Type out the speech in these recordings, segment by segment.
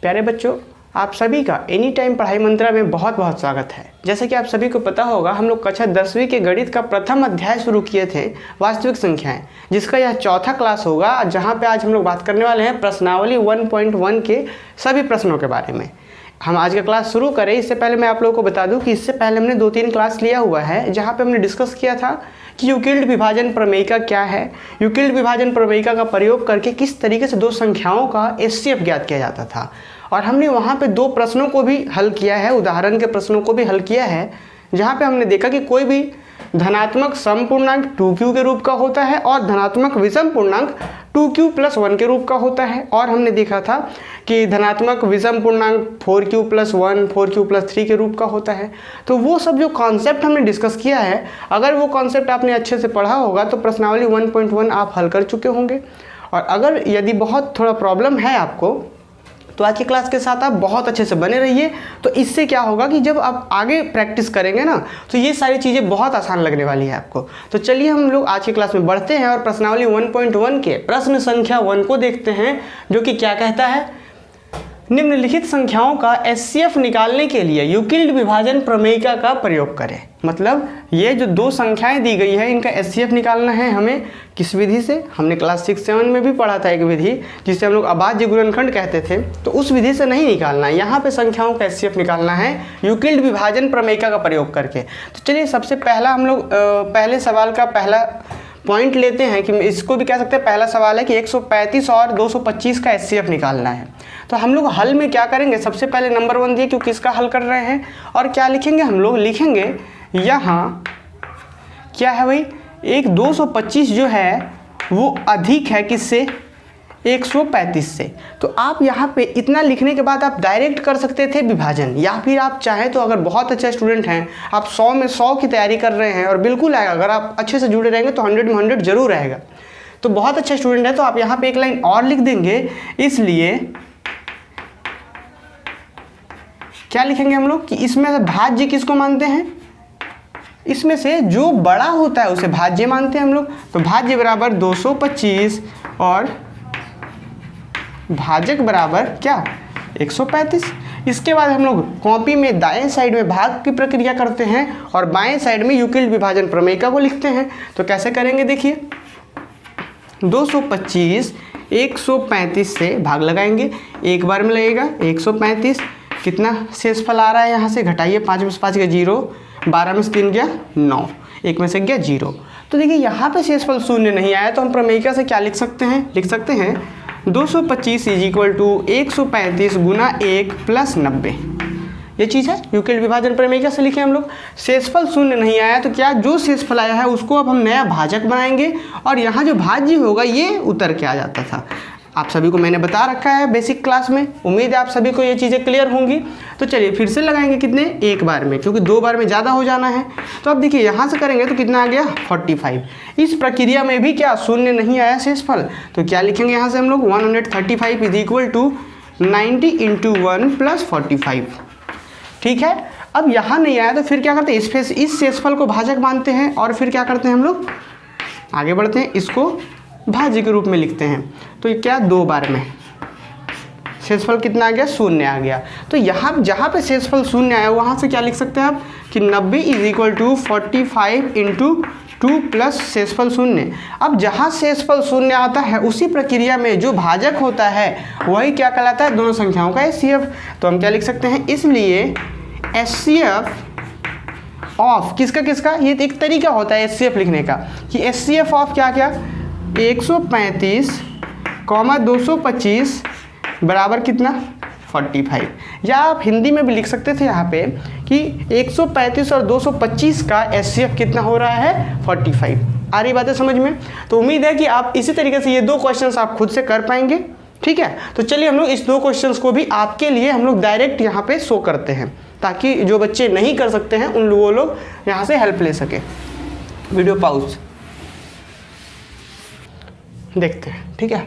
प्यारे बच्चों, आप सभी का एनी टाइम पढ़ाई मंत्रा में बहुत बहुत स्वागत है। जैसे कि आप सभी को पता होगा, हम लोग कक्षा 10वीं के गणित का प्रथम अध्याय शुरू किए थे, वास्तविक संख्याएं, जिसका यह चौथा क्लास होगा, जहां पे आज हम लोग बात करने वाले हैं प्रश्नावली 1.1 के सभी प्रश्नों के बारे में। हम आज का क्लास शुरू करें इससे पहले मैं आप लोगों को बता दूं कि इससे पहले हमने 2-3 क्लास लिया हुआ है, जहां पे हमने डिस्कस किया था कि यूक्लिड विभाजन प्रमेयिका क्या है, यूक्लिड विभाजन प्रमेयिका का प्रयोग करके किस तरीके से दो संख्याओं का एचसीएफ ज्ञात किया जाता था। और हमने वहाँ पे 2 प्रश्नों को भी हल किया है, उदाहरण के प्रश्नों को भी हल किया है, जहाँ पे हमने देखा कि कोई भी धनात्मक सम पूर्णांक 2q के रूप का होता है और धनात्मक विषम पूर्णांक 2q+1 के रूप का होता है। और हमने देखा था कि धनात्मक विषम पूर्णांक 4q+1 4q+3 के रूप का होता है। तो वो सब जो कॉन्सेप्ट हमने डिस्कस किया है, अगर वो कॉन्सेप्ट आपने अच्छे से पढ़ा होगा तो प्रश्नावली 1.1 आप हल कर चुके होंगे। और अगर यदि बहुत थोड़ा प्रॉब्लम है आपको, तो आज की क्लास के साथ आप बहुत अच्छे से बने रहिए। तो इससे क्या होगा कि जब आप आगे प्रैक्टिस करेंगे ना, तो ये सारी चीज़ें बहुत आसान लगने वाली है आपको। तो चलिए हम लोग आज की क्लास में बढ़ते हैं और प्रश्नावली 1.1 के प्रश्न संख्या 1 को देखते हैं, जो कि क्या कहता है, निम्नलिखित संख्याओं का एचसीएफ निकालने के लिए यूक्लिड विभाजन प्रमेयिका का प्रयोग करें। मतलब ये जो 2 संख्याएं दी गई है, इनका एचसीएफ निकालना है हमें। किस विधि से? हमने क्लास 6-7 में भी पढ़ा था एक विधि जिसे हम लोग अभाज्य गुणनखंड कहते थे। तो उस विधि से नहीं निकालना है, यहाँ पे संख्याओं का एचसीएफ निकालना है यूक्लिड विभाजन प्रमेयिका का प्रयोग करके। तो चलिए सबसे पहला हम लोग पहले सवाल का पहला पॉइंट लेते हैं कि इसको भी कह सकते हैं, पहला सवाल है कि 135 और 225 का एचसीएफ निकालना है। तो हम लोग हल में क्या करेंगे, सबसे पहले नंबर 1 दिए क्योंकि इसका हल कर रहे हैं, और क्या लिखेंगे हम लोग, लिखेंगे यहाँ क्या है भाई, एक 225 जो है वो अधिक है किससे, 135 से। तो आप यहाँ पे इतना लिखने के बाद आप डायरेक्ट कर सकते थे विभाजन, या फिर आप चाहें तो अगर बहुत अच्छे स्टूडेंट हैं, आप 100 में 100 की तैयारी कर रहे हैं और बिल्कुल आएगा, अगर आप अच्छे से जुड़े रहेंगे तो 100 में 100 जरूर आएगा। तो बहुत अच्छे स्टूडेंट है तो आप यहाँ पे एक लाइन और लिख देंगे। इसलिए क्या लिखेंगे हम लोग कि इसमें से भाज्य किसको मानते हैं, इसमें से जो बड़ा होता है उसे भाज्य मानते हैं हम लोग। तो भाज्य बराबर 225 और भाजक बराबर क्या, 135। इसके बाद हम लोग कॉपी में दाएं साइड में भाग की प्रक्रिया करते हैं और बाएं साइड में यूक्लिड विभाजन प्रमेयिका को लिखते हैं। तो कैसे करेंगे, देखिए 225 135 से भाग लगाएंगे, एक बार में लगेगा 135। कितना शेषफल आ रहा है, यहाँ से घटाइए, 5 में से 5 गया 0, 12 में से 3 गया 9, 1 में से गया 0। तो देखिए यहाँ पे शेषफल 0 नहीं आया, तो हम प्रमेयिका से क्या लिख सकते हैं, लिख सकते हैं 225 = 135 गुना 1 + 90। ये चीज़ है यूक्लिड विभाजन प्रमेयिका से लिखे हम लोग। शेषफल 0 नहीं आया तो क्या, जो शेषफल आया है उसको अब हम नया भाजक बनाएंगे और यहाँ जो भाज्य होगा ये उतर के आ जाता था। आप सभी को मैंने बता रखा है बेसिक क्लास में, उम्मीद है आप सभी को ये चीज़ें क्लियर होंगी। तो चलिए फिर से लगाएंगे, कितने, एक बार में, क्योंकि 2 बार में ज़्यादा हो जाना है। तो अब देखिए यहाँ से करेंगे तो कितना आ गया, 45। इस प्रक्रिया में भी क्या 0 नहीं आया शेषफल, तो क्या लिखेंगे यहाँ से हम लोग, 135 = 90 × 1 + 45। ठीक है। अब यहाँ नहीं आया तो फिर क्या करते हैं, इस शेषफल को भाजक मानते हैं और फिर क्या करते हैं हम लोग, आगे बढ़ते हैं, इसको भाज्य के रूप में लिखते हैं। तो ये क्या, 2 बार में शेषफल कितना आ गया, 0 आ गया। तो यहाँ जहाँ पे शेषफल 0 आया वहाँ से क्या लिख सकते हैं आप कि 90 = 45 × 2 + शेषफल 0। अब जहाँ शेषफल 0 आता है उसी प्रक्रिया में जो भाजक होता है वही क्या कहलाता है, दोनों संख्याओं का एचसीएफ। तो हम क्या लिख सकते हैं, इसलिए एचसीएफ ऑफ किसका किसका, ये एक तरीका होता है एचसीएफ लिखने का कि एचसीएफ ऑफ क्या क्या, 135, 225 बराबर कितना, 45। या आप हिंदी में भी लिख सकते थे यहाँ पे कि 135 और 225 का एचसीएफ कितना हो रहा है, 45। आ रही बातें समझ में? तो उम्मीद है कि आप इसी तरीके से ये 2 क्वेश्चंस आप खुद से कर पाएंगे। ठीक है। तो चलिए हम लोग इस 2 क्वेश्चंस को भी आपके लिए हम लोग डायरेक्ट यहाँ पे शो करते हैं, ताकि जो बच्चे नहीं कर सकते हैं उन लोगों लोग यहाँ से हेल्प ले सके। वीडियो पॉज देखते हैं। ठीक है।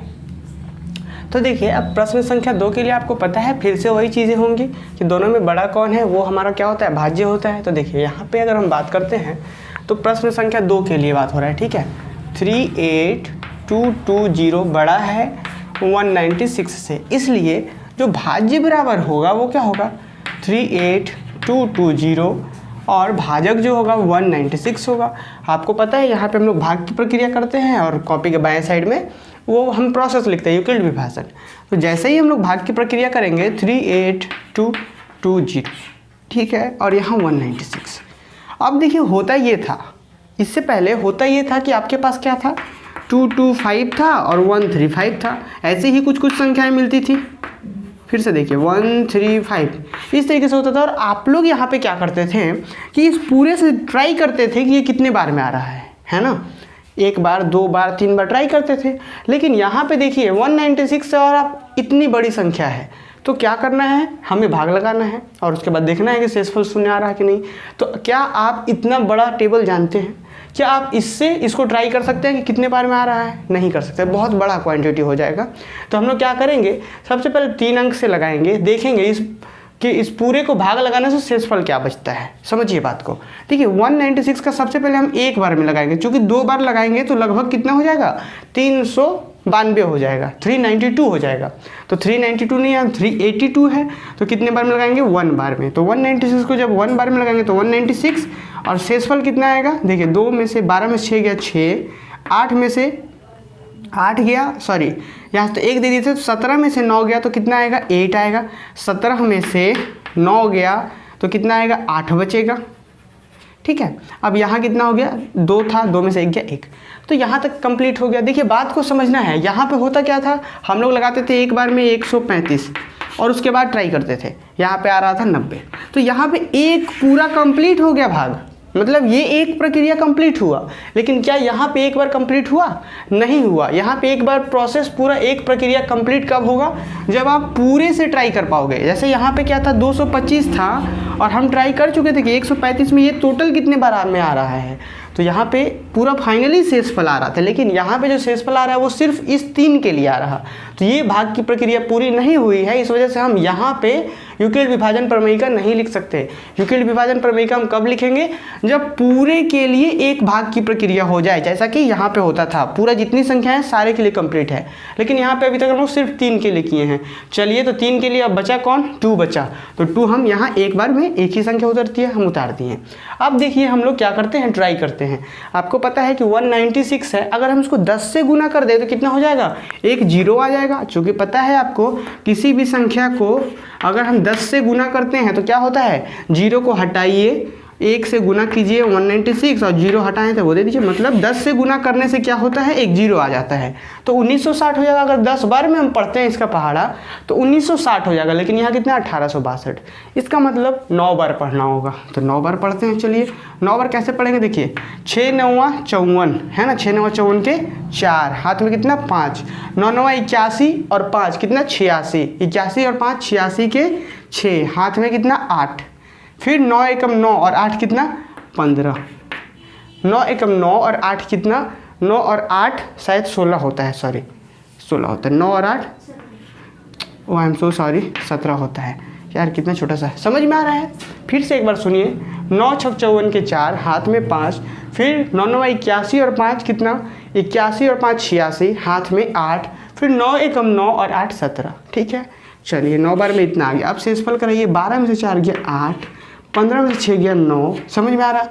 तो देखिए अब प्रश्न संख्या 2 के लिए आपको पता है फिर से वही चीज़ें होंगी कि दोनों में बड़ा कौन है, वो हमारा क्या होता है, भाज्य होता है। तो देखिए यहाँ पे अगर हम बात करते हैं तो प्रश्न संख्या 2 के लिए बात हो रहा है। ठीक है। 38220 बड़ा है 196 से, इसलिए जो भाज्य बराबर होगा वो क्या होगा 38220 और भाजक जो होगा 196 होगा। आपको पता है यहाँ पे हम लोग भाग की प्रक्रिया करते हैं और कॉपी के बाएं साइड में वो हम प्रोसेस लिखते हैं यूक्लिड विभाजन। तो जैसे ही हम लोग भाग की प्रक्रिया करेंगे 38220 ठीक है और यहाँ 196। अब देखिए होता ये था, इससे पहले होता ये था कि आपके पास क्या था 225 था और 135 था, ऐसे ही कुछ कुछ संख्याएं मिलती थी। फिर से देखिए 135 इस तरीके से होता था और आप लोग यहाँ पे क्या करते थे कि इस पूरे से ट्राई करते थे कि ये कितने बार में आ रहा है ना, एक बार दो बार तीन बार ट्राई करते थे। लेकिन यहाँ पे देखिए 196 है और आप इतनी बड़ी संख्या है तो क्या करना है, हमें भाग लगाना है और उसके बाद देखना है कि शेषफल शून्य आ रहा है कि नहीं। तो क्या आप इतना बड़ा टेबल जानते हैं? क्या आप इससे इसको ट्राई कर सकते हैं कि कितने बार में आ रहा है? नहीं कर सकते, बहुत बड़ा क्वांटिटी हो जाएगा। तो हम लोग क्या करेंगे, सबसे पहले 3 अंक से लगाएंगे, देखेंगे कि इस पूरे को भाग लगाने से शेषफल क्या बचता है। समझिए बात को। देखिए 196 का सबसे पहले हम एक बार में लगाएंगे, क्योंकि 2 बार लगाएंगे तो लगभग कितना हो जाएगा 392 हो जाएगा, 392 हो जाएगा। तो 392 नहीं है 382 है, तो कितने बार में लगाएंगे 1 बार में। तो 196 को जब 1 बार में लगाएंगे तो 196 और शेषफल कितना आएगा, देखिए 2 में से 12 में 6 गया 6, 8 में से 8 गया, सॉरी यहाँ तो 1 दे दिए थे, तो 17 में से 9 गया तो कितना आएगा 8 आएगा। 17 में से 9 गया तो कितना आएगा 8 बचेगा। ठीक है, अब यहाँ कितना हो गया 2 था, 2 में से 1 गया 1, तो यहाँ तक कंप्लीट हो गया। देखिए बात को समझना है, यहाँ पे होता क्या था, हम लोग लगाते थे एक बार में 135 और उसके बाद ट्राई करते थे, यहाँ पे आ रहा था 90। तो यहाँ पे एक पूरा कंप्लीट हो गया भाग, मतलब ये एक प्रक्रिया कंप्लीट हुआ। लेकिन क्या यहाँ पे एक बार कंप्लीट हुआ? नहीं हुआ। यहाँ पे एक बार प्रोसेस पूरा एक प्रक्रिया कंप्लीट कब होगा, जब आप पूरे से ट्राई कर पाओगे। जैसे यहाँ पे क्या था 225 था और हम ट्राई कर चुके थे कि 135 में ये टोटल कितने बार में आ रहा है, तो यहाँ पे पूरा फाइनली शेषफल आ रहा था। लेकिन यहाँ पे जो शेषफल आ रहा है वो सिर्फ इस 3 के लिए आ रहा, तो ये भाग की प्रक्रिया पूरी नहीं हुई है। इस वजह से हम यहाँ पे यूक्लिड विभाजन प्रमेयिका नहीं लिख सकते। यूक्लिड विभाजन प्रमेयिका हम कब लिखेंगे, जब पूरे के लिए एक भाग की प्रक्रिया हो जाए, जैसा कि यहाँ पे होता था। पूरा जितनी संख्या है सारे के लिए कंप्लीट है, लेकिन यहाँ पे अभी तक हम लोग सिर्फ 3 के लिए किए हैं। चलिए तो 3 के लिए अब बचा कौन, 2 बचा, तो 2 हम यहाँ एक बार में एक ही संख्या उतरती है, हम उतार दिए। अब देखिए हम लोग क्या करते हैं, ट्राई करते हैं। आपको पता है कि 196 है, अगर हम इसको 10 से गुना कर दे तो कितना हो जाएगा, एक 0 आ जाएगा। चूँकि पता है आपको किसी भी संख्या को अगर हम 10 से गुना करते हैं तो क्या होता है, 0 को हटाइए, 1 से गुना कीजिए 196 और 0 हटाएं तो वो दे दीजिए। मतलब 10 से गुना करने से क्या होता है, एक 0 आ जाता है, तो 1960 हो जाएगा। अगर 10 बार में हम पढ़ते हैं इसका पहाड़ा तो 1960 हो जाएगा। लेकिन यहाँ कितना 1862, इसका मतलब 9 बार पढ़ना होगा। तो 9 बार पढ़ते हैं। चलिए 9 बार कैसे पढ़ेंगे, देखिए 6 9 54 है ना, 6 9 54 के 4, हाथ में कितना 5, 9 9 81 और 5 कितना 86, 81 और 5 86 के 6, हाथ में कितना 8, फिर 9 एकम 9 और 8 कितना 15, 9 एकम 9 और 8 कितना 9 और 8 शायद 16 होता है, सॉरी 16 होता है, 9 और 8 ओ आई एम सो सॉरी 17 होता है यार, कितना छोटा सा है। समझ में आ रहा है? फिर से एक बार सुनिए, 9 6 54 के 4, हाथ में 5, फिर 9 9 81 और 5 कितना 81 और 5 86, हाथ में 8, फिर 9 एकम 9 और 8 17। ठीक है, चलिए 9 बार में इतना आ गया। अब शेषफल कराइए, 12 में से 4 गया 8, 15 में से 6 गया 9, समझ में आ रहा।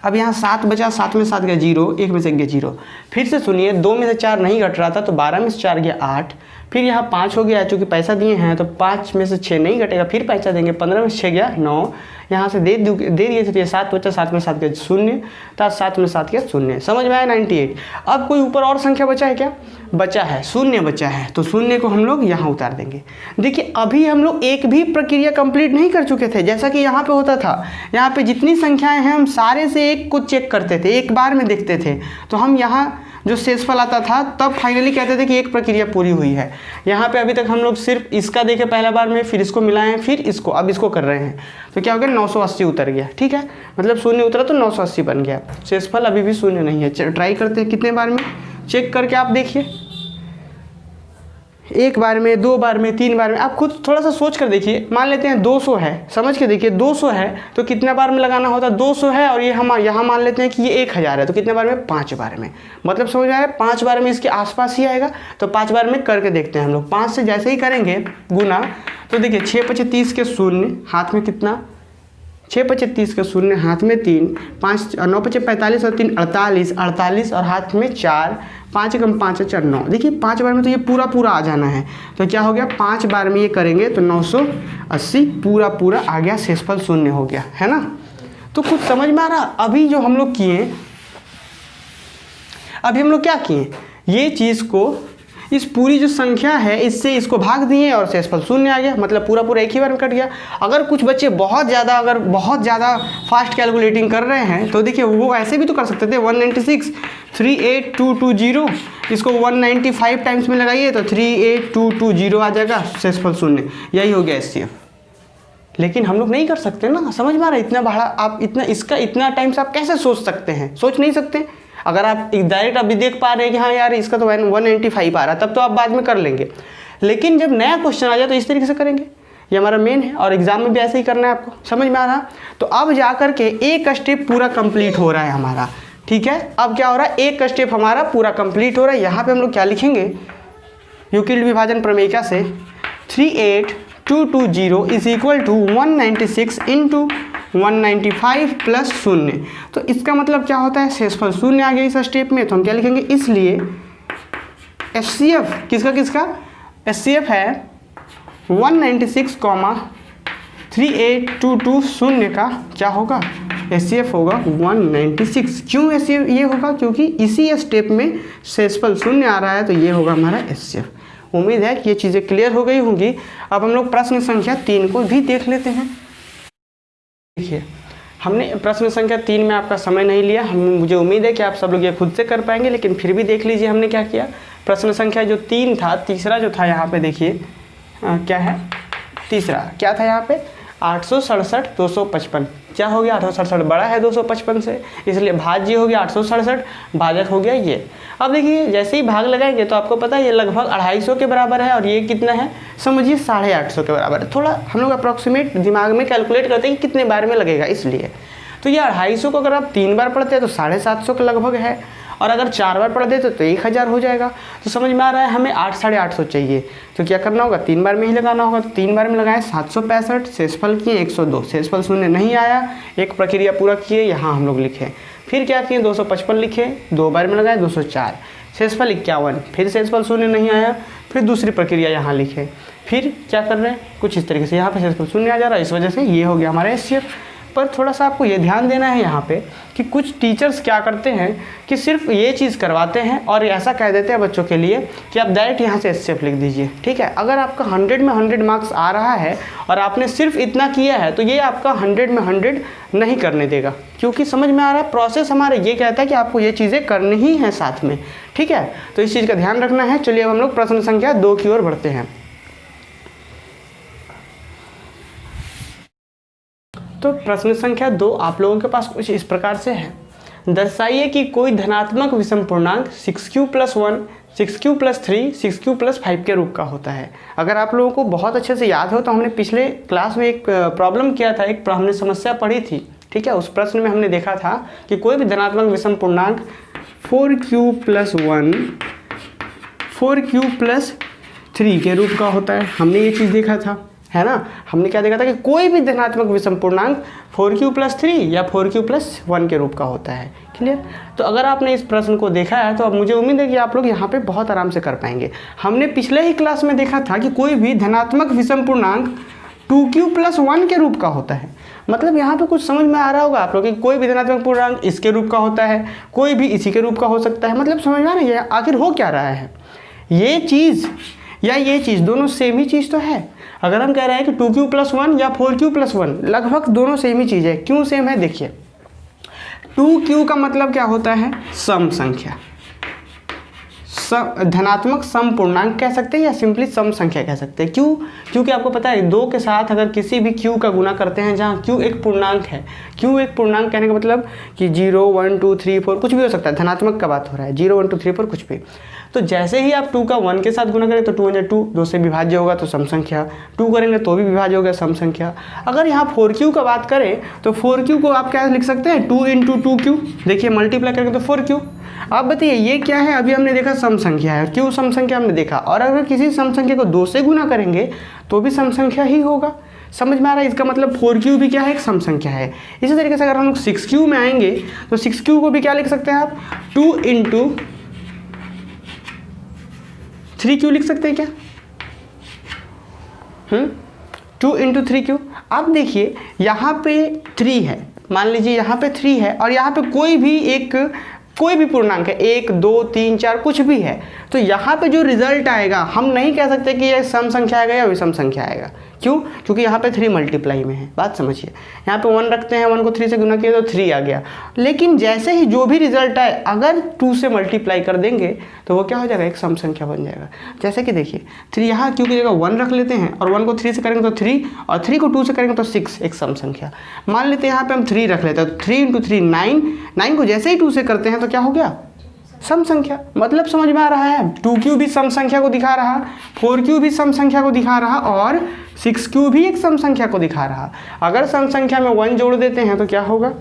अब यहाँ 7 बचा, 7 में 7 गया 0, 1 में से गया 0। फिर से सुनिए, 2 में से 4 नहीं घट रहा था तो 12 में से 4 गया 8, फिर यहाँ 5 हो गया, चूँकि पैसा दिए हैं तो 5 में से 6 नहीं घटेगा, फिर पैसा देंगे, 15 में से 6 गया 9, यहाँ से दे दिए थे तो ये 7 बचा, 7 में 7 गया 0, तो 7 में 7 गया 0। समझ में आया 98। अब कोई ऊपर और संख्या बचा है क्या, बचा है, 0 बचा है, तो 0 को हम लोग यहाँ उतार देंगे। देखिए अभी हम लोग एक भी प्रक्रिया कंप्लीट नहीं कर चुके थे, जैसा कि यहाँ पे होता था। यहाँ पे जितनी संख्याएं हैं हम सारे से एक को चेक करते थे, एक बार में देखते थे, तो हम यहाँ जो शेषफल आता था तब फाइनली कहते थे कि एक प्रक्रिया पूरी हुई है। यहाँ पे अभी तक हम लोग सिर्फ इसका देखे पहला बार में, फिर इसको मिलाएं, फिर इसको, अब इसको कर रहे हैं, तो क्या हो गया 980 उतर गया। ठीक है, मतलब 0 उतरा तो 980 बन गया। शेषफल अभी भी 0 नहीं है। ट्राई करते हैं कितने बार में, चेक करके आप देखिए। एक बार में, 2 बार में, 3 बार में, आप खुद थोड़ा सा सोच कर देखिए। मान लेते हैं 200 है, समझ के देखिए 200 है तो कितने बार में लगाना होता है, 200 है और ये हम यहाँ मान लेते हैं कि ये 1000 है तो कितने बार में, 5 बार में। मतलब समझ में आया, 5 बार में इसके आसपास ही आएगा। तो 5 बार में करके देखते हैं हम लोग। 5 से जैसे ही करेंगे गुना तो देखिए 6 5 30 के शून्य, हाथ में कितना, 6 5 30 के शून्य, हाथ में 3, 5 9 5 45 और 3 48, 48 और हाथ में 4, 5 कम 5 4 9। देखिए 5 बार में तो ये पूरा आ जाना है। तो क्या हो गया, 5 बार में ये करेंगे तो 980 पूरा आ गया, शेषफल शून्य हो गया, है ना। तो कुछ समझ में आ रहा। अभी जो हम लोग किए, अभी हम लोग क्या किए, ये चीज़ को, इस पूरी जो संख्या है इससे इसको भाग दिए और शेषफल शून्य आ गया। मतलब पूरा एक ही बार में कट गया। अगर कुछ बच्चे बहुत ज़्यादा फास्ट कैलकुलेटिंग कर रहे हैं तो देखिए वो ऐसे भी तो कर सकते थे। 196 38220, इसको 195 टाइम्स में लगाइए तो 38220 आ जाएगा, शेषफल शून्य। यही हो गया एचसीएफ। लेकिन हम लोग नहीं कर सकते ना, समझ में आ रहा है। इतना बड़ा आप इतना टाइम्स आप कैसे सोच सकते हैं, सोच नहीं सकते। अगर आप डायरेक्ट अभी देख पा रहे हैं कि हाँ यार इसका तो 195 आ रहा है, तब तो आप बाद में कर लेंगे। लेकिन जब नया क्वेश्चन आ जाए तो इस तरीके से करेंगे। ये हमारा मेन है और एग्जाम में भी ऐसे ही करना है आपको, समझ में आ रहा। तो अब जा कर के एक स्टेप पूरा कंप्लीट हो रहा है हमारा, ठीक है। अब क्या हो रहा है, एक स्टेप हमारा पूरा कंप्लीट हो रहा है। यहाँ पे हम लोग क्या लिखेंगे, यूक्लिड विभाजन प्रमेयिका से 38220 is equal to 196 into 195 plus शून्य। तो इसका मतलब क्या होता है, शेषफल शून्य आ गया इस स्टेप में। तो हम क्या लिखेंगे, इसलिए एचसीएफ किसका एचसीएफ है 196, 38220 का क्या होगा, एचसीएफ होगा 196। क्यों एचसीएफ ये होगा, क्योंकि इसी स्टेप में शेषफल शून्य आ रहा है, तो ये होगा हमारा एचसीएफ। उम्मीद है कि ये चीज़ें क्लियर हो गई होंगी। अब हम लोग प्रश्न संख्या 3 को भी देख लेते हैं। देखिए हमने प्रश्न संख्या 3 में आपका समय नहीं लिया। मुझे उम्मीद है कि आप सब लोग ये खुद से कर पाएंगे, लेकिन फिर भी देख लीजिए हमने क्या किया। प्रश्न संख्या जो 3 था, तीसरा जो था यहाँ पे देखिए क्या है, तीसरा क्या था यहाँ पे 867 255। क्या हो गया, 867 बड़ा है 255 से, इसलिए भाज्य हो गया 867, भाजक हो गया ये। अब देखिए जैसे ही भाग लगाएंगे तो आपको पता है ये लगभग 250 के बराबर है और ये कितना है, समझिए 850 के बराबर है। थोड़ा हम लोग अप्रॉक्सीमेट दिमाग में कैलकुलेट करते हैं कि कितने बार में लगेगा, इसलिए तो ये 250 को अगर आप 3 बार पढ़ते हैं तो 750 के लगभग है, और अगर 4 बार पढ़ देते तो 1000 हो जाएगा। तो समझ में आ रहा है, हमें 8 850 चाहिए। तो क्या करना होगा, 3 बार में ही लगाना होगा। तो 3 बार में लगाए 765, शेषफल किए 102, शेषफल शून्य नहीं आया, एक प्रक्रिया पूरा किए, यहाँ हम लोग लिखे। फिर क्या किए 255 लिखे, 2 बार में लगाए 204, शेषफल 51, फिर शेषफल शून्य नहीं आया, फिर दूसरी प्रक्रिया यहाँ लिखे। फिर क्या कर रहे हैं, कुछ इस तरीके से यहाँ पे शेषफल शून्य आ जा रहा है, इस वजह से ये हो गया हमारा एचसीएफ। पर थोड़ा सा आपको ये ध्यान देना है यहाँ पे कि कुछ टीचर्स क्या करते हैं कि सिर्फ ये चीज़ करवाते हैं और ऐसा कह देते हैं बच्चों के लिए कि आप डायरेक्ट यहाँ से एचसीएफ लिख दीजिए, ठीक है। अगर आपका 100 में 100 मार्क्स आ रहा है और आपने सिर्फ इतना किया है तो ये आपका 100 में 100 नहीं करने देगा, क्योंकि समझ में आ रहा है प्रोसेस हमारा ये कहता है कि आपको ये चीज़ें करनी ही हैं साथ में, ठीक है। तो इस चीज़ का ध्यान रखना है। चलिए अब हम लोग प्रश्न संख्या 2 की ओर बढ़ते हैं। तो प्रश्न संख्या 2 आप लोगों के पास कुछ इस प्रकार से है। दर्शाइए कि कोई धनात्मक विषम पूर्णांक 6q + 1, 6q + 3, 6q + 5 के रूप का होता है। अगर आप लोगों को बहुत अच्छे से याद हो तो हमने पिछले क्लास में एक प्रॉब्लम किया था, एक हमने समस्या पढ़ी थी, ठीक है। उस प्रश्न में हमने देखा था कि कोई भी धनात्मक विषम पूर्णांक 4q + 1, 4q + 3 के रूप का होता है। हमने ये चीज़ देखा था, है ना। हमने क्या देखा था कि कोई भी धनात्मक विषम पूर्णांक 4q + 3 या 4q + 1 के रूप का होता है। क्लियर। तो अगर आपने इस प्रश्न को देखा है तो अब मुझे उम्मीद है कि आप लोग यहाँ पे बहुत आराम से कर पाएंगे। हमने पिछले ही क्लास में देखा था कि कोई भी धनात्मक विषम पूर्णांक 2q + 1 के रूप का होता है। मतलब यहाँ पे कुछ समझ में आ रहा होगा आप लोग कि कोई भी धनात्मक पूर्णांक इसके रूप का होता है, कोई भी इसी के रूप का हो सकता है। मतलब समझ में आ रहा है आखिर हो क्या रहा है, ये चीज़ या ये चीज़ दोनों सेम ही चीज़ तो है। अगर हम कह रहे हैं कि 2q + 1 या 4q + 1, लगभग दोनों सेम ही चीज़ है। क्यों सेम है, देखिए 2q का मतलब क्या होता है, सम संख्या, धनात्मक सम पूर्णांक कह सकते हैं या सिंपली सम संख्या कह सकते हैं। क्यों, क्योंकि आपको पता है 2 के साथ अगर किसी भी q का गुना करते हैं जहाँ q एक पूर्णांक है, q एक पूर्णांक कहने का मतलब कि 0 1 2 3 4 कुछ भी हो सकता है, धनात्मक का बात हो रहा है, 0 1 2 3 4 कुछ भी। तो जैसे ही आप 2 का 1 के साथ गुना करें तो 2 × 2, 2 से विभाज्य होगा तो सम संख्या, 2 करेंगे तो भी विभाज्य होगा सम संख्या। अगर यहाँ 4q का बात करें तो 4q को आप क्या लिख सकते हैं, 2 × 2q, देखिए मल्टीप्लाई करेंगे तो 4q। अब बताइए ये क्या है, अभी हमने देखा सम संख्या है, q सम संख्या हमने देखा, और अगर किसी सम संख्या को 2 से गुना करेंगे तो भी सम संख्या ही होगा। समझ में आ रहा है? इसका मतलब 4q भी क्या है, एक सम संख्या है। इसी तरीके से अगर हम लोग 6q में आएंगे तो 6q को भी क्या लिख सकते हैं आप, 2 × 3q लिख सकते हैं क्या, 2 × 3q। अब देखिए यहाँ पे 3 है, मान लीजिए यहाँ पे 3 है और यहाँ पे कोई भी पूर्णांक है, 1 2 3 4 कुछ भी है, तो यहाँ पे जो रिजल्ट आएगा हम नहीं कह सकते कि यह सम संख्या आएगा या विषम संख्या आएगा। क्यों? क्योंकि यहाँ पे 3 मल्टीप्लाई में है। बात समझिए, यहाँ पे 1 रखते हैं, 1 को 3 से गुना किया तो 3 आ गया, लेकिन जैसे ही जो भी रिजल्ट आए अगर 2 से मल्टीप्लाई कर देंगे तो वो क्या हो जाएगा, एक सम संख्या बन जाएगा। जैसे कि देखिए 3 यहाँ क्यों की जगह 1 रख लेते हैं और 1 को 3 से करेंगे तो 3 और 3 को 2 से करेंगे तो 6, एक सम संख्या। मान लेते हैं यहाँ पे हम 3 रख लेते हैं, तो 3 × 3 9, 9 को जैसे ही 2 से करते हैं तो क्या हो गया, सम संख्या। मतलब समझ में आ रहा है, 2q भी सम संख्या को दिखा रहा, 4q भी सम संख्या को दिखा रहा और 6q भी एक सम संख्या को दिखा रहा। अगर सम संख्या में 1 जोड़ देते हैं तो क्या होगा,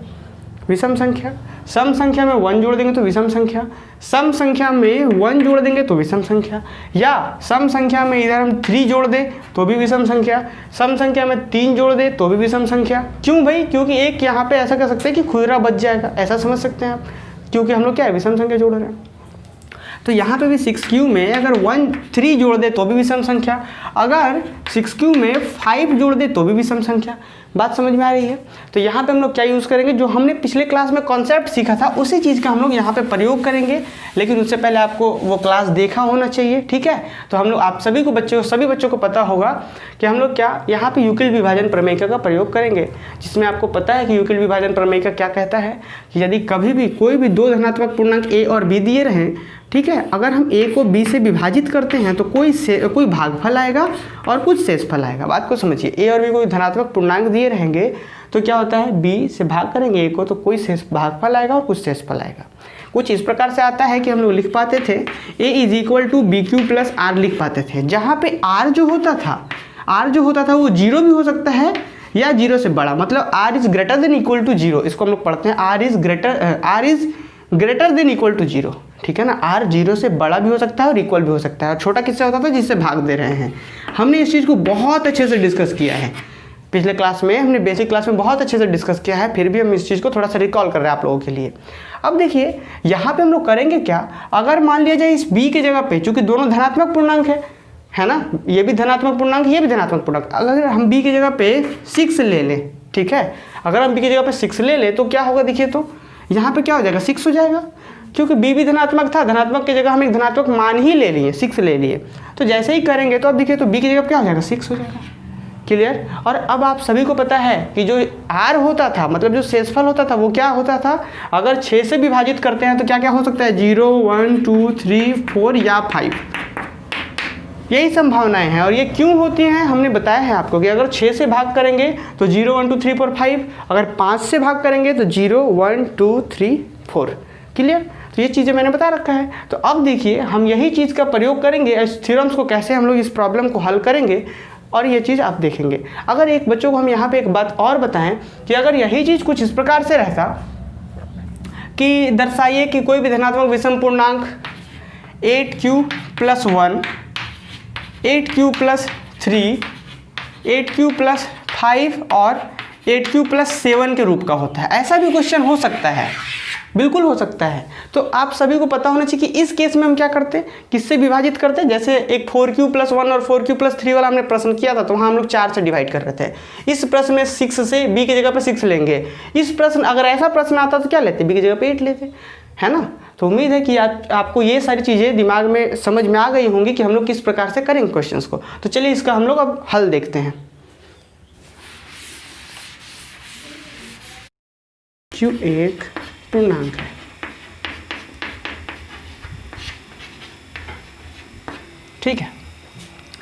विषम संख्या। सम संख्या में 1 जोड़ देंगे तो विषम संख्या, सम संख्या में 1 जोड़ देंगे तो विषम संख्या, या सम संख्या में इधर हम 3 जोड़ दें तो भी विषम संख्या, सम संख्या में 3 जोड़ दें तो भी विषम संख्या। क्यों भाई? क्योंकि एक यहाँ पे ऐसा कर सकते हैं कि खुदरा बच जाएगा, ऐसा समझ सकते हैं आप, क्योंकि हम लोग क्या है, विषम संख्या जोड़ रहे हैं। तो यहाँ पे भी 6q में अगर 3 जोड़ दे तो भी विषम संख्या, अगर 6q में 5 जोड़ दे तो भी विषम संख्या। बात समझ में आ रही है? तो यहाँ पे हम लोग क्या यूज़ करेंगे, जो हमने पिछले क्लास में कॉन्सेप्ट सीखा था उसी चीज़ का हम लोग यहाँ पे प्रयोग करेंगे, लेकिन उससे पहले आपको वो क्लास देखा होना चाहिए, ठीक है। तो हम लोग आप सभी बच्चों को पता होगा कि हम लोग क्या यहाँ पे यूक्लिड विभाजन प्रमेय का प्रयोग करेंगे, जिसमें आपको पता है कि यूक्लिड विभाजन प्रमेय क्या कहता है कि यदि कभी भी कोई भी 2 धनात्मक पूर्णांक a और b दिए रहें, ठीक है, अगर हम a को b से विभाजित करते हैं तो कोई भागफल आएगा और कुछ शेषफल आएगा। बात को समझिए, a और b कोई धनात्मक पूर्णांक दिए रहेंगे तो क्या होता है, b से भाग करेंगे a को तो कोई शेष भागफल आएगा और कुछ शेषफल आएगा। कुछ इस प्रकार से आता है कि हम लोग लिख पाते थे a = bq + r लिख पाते थे, जहाँ पे r जो होता था वो 0 भी हो सकता है या 0 से बड़ा, मतलब r > 0। इसको हम लोग पढ़ते हैं r > > 0, ठीक है ना। r 0 से बड़ा भी हो सकता है और इक्वल भी हो सकता है। और छोटा किससे होता था, जिससे भाग दे रहे हैं। हमने इस चीज़ को बहुत अच्छे से डिस्कस किया है पिछले क्लास में, हमने बेसिक क्लास में बहुत अच्छे से डिस्कस किया है, फिर भी हम इस चीज़ को थोड़ा सा रिकॉल कर रहे हैं आप लोगों के लिए। अब देखिए यहाँ पे हम लोग करेंगे क्या, अगर मान लिया जाए इस b के जगह पे, चूंकि दोनों धनात्मक पूर्णांक है ना, ये भी धनात्मक पूर्णांक, ये भी धनात्मक पूर्णांक, अगर हम b की जगह पे 6 ले लें, ठीक है, अगर हम b की जगह पे 6 ले लें तो क्या होगा, देखिए तो यहाँ पे क्या हो जाएगा, 6 हो जाएगा, क्योंकि b भी धनात्मक था, धनात्मक की जगह हम एक धनात्मक मान ही ले लिए, 6 ले लिए। तो जैसे ही करेंगे तो अब देखिए तो b की जगह क्या हो जाएगा, 6 हो जाएगा। क्लियर? और अब आप सभी को पता है कि जो r होता था, मतलब जो शेषफल होता था वो क्या होता था, अगर 6 से विभाजित करते हैं तो क्या क्या हो सकता है, 0 1 2 3 4 या 5, यही संभावनाएं हैं। और ये क्यों होती हैं हमने बताया है आपको कि अगर 6 से भाग करेंगे तो 0 1 2 3 4 5, अगर 5 से भाग करेंगे तो 0 1 2 3 4। क्लियर? तो ये चीज़ें मैंने बता रखा है। तो अब देखिए हम यही चीज़ का प्रयोग करेंगे, इस थ्योरम्स को कैसे हम लोग इस प्रॉब्लम को हल करेंगे और ये चीज़ आप देखेंगे। अगर एक बच्चों को हम यहाँ पे एक बात और बताएं कि अगर यही चीज़ कुछ इस प्रकार से रहता कि दर्शाइए कि कोई भी धनात्मक विषम पूर्णांक 8q + 1, 8q + 3, 8q + 5 और 8q + 7 के रूप का होता है। ऐसा भी क्वेश्चन हो सकता है, बिल्कुल हो सकता है। तो आप सभी को पता होना चाहिए कि इस केस में हम क्या करते हैं, किससे विभाजित करते हैं। जैसे एक 4q + 1 और 4q + 3 वाला हमने प्रश्न किया था, तो वहाँ हम लोग 4 से डिवाइड कर रहे थे। इस प्रश्न में 6 से b की जगह पे 6 लेंगे। इस प्रश्न अगर ऐसा प्रश्न आता तो क्या लेते, b की जगह पे 8 लेते, है ना। तो उम्मीद है कि आपको ये सारी चीज़ें दिमाग में समझ में आ गई होंगी कि हम लोग किस प्रकार से करेंगे क्वेश्चंस को। तो चलिए इसका हम लोग अब हल देखते हैं। q एक पूर्णांक है, ठीक है।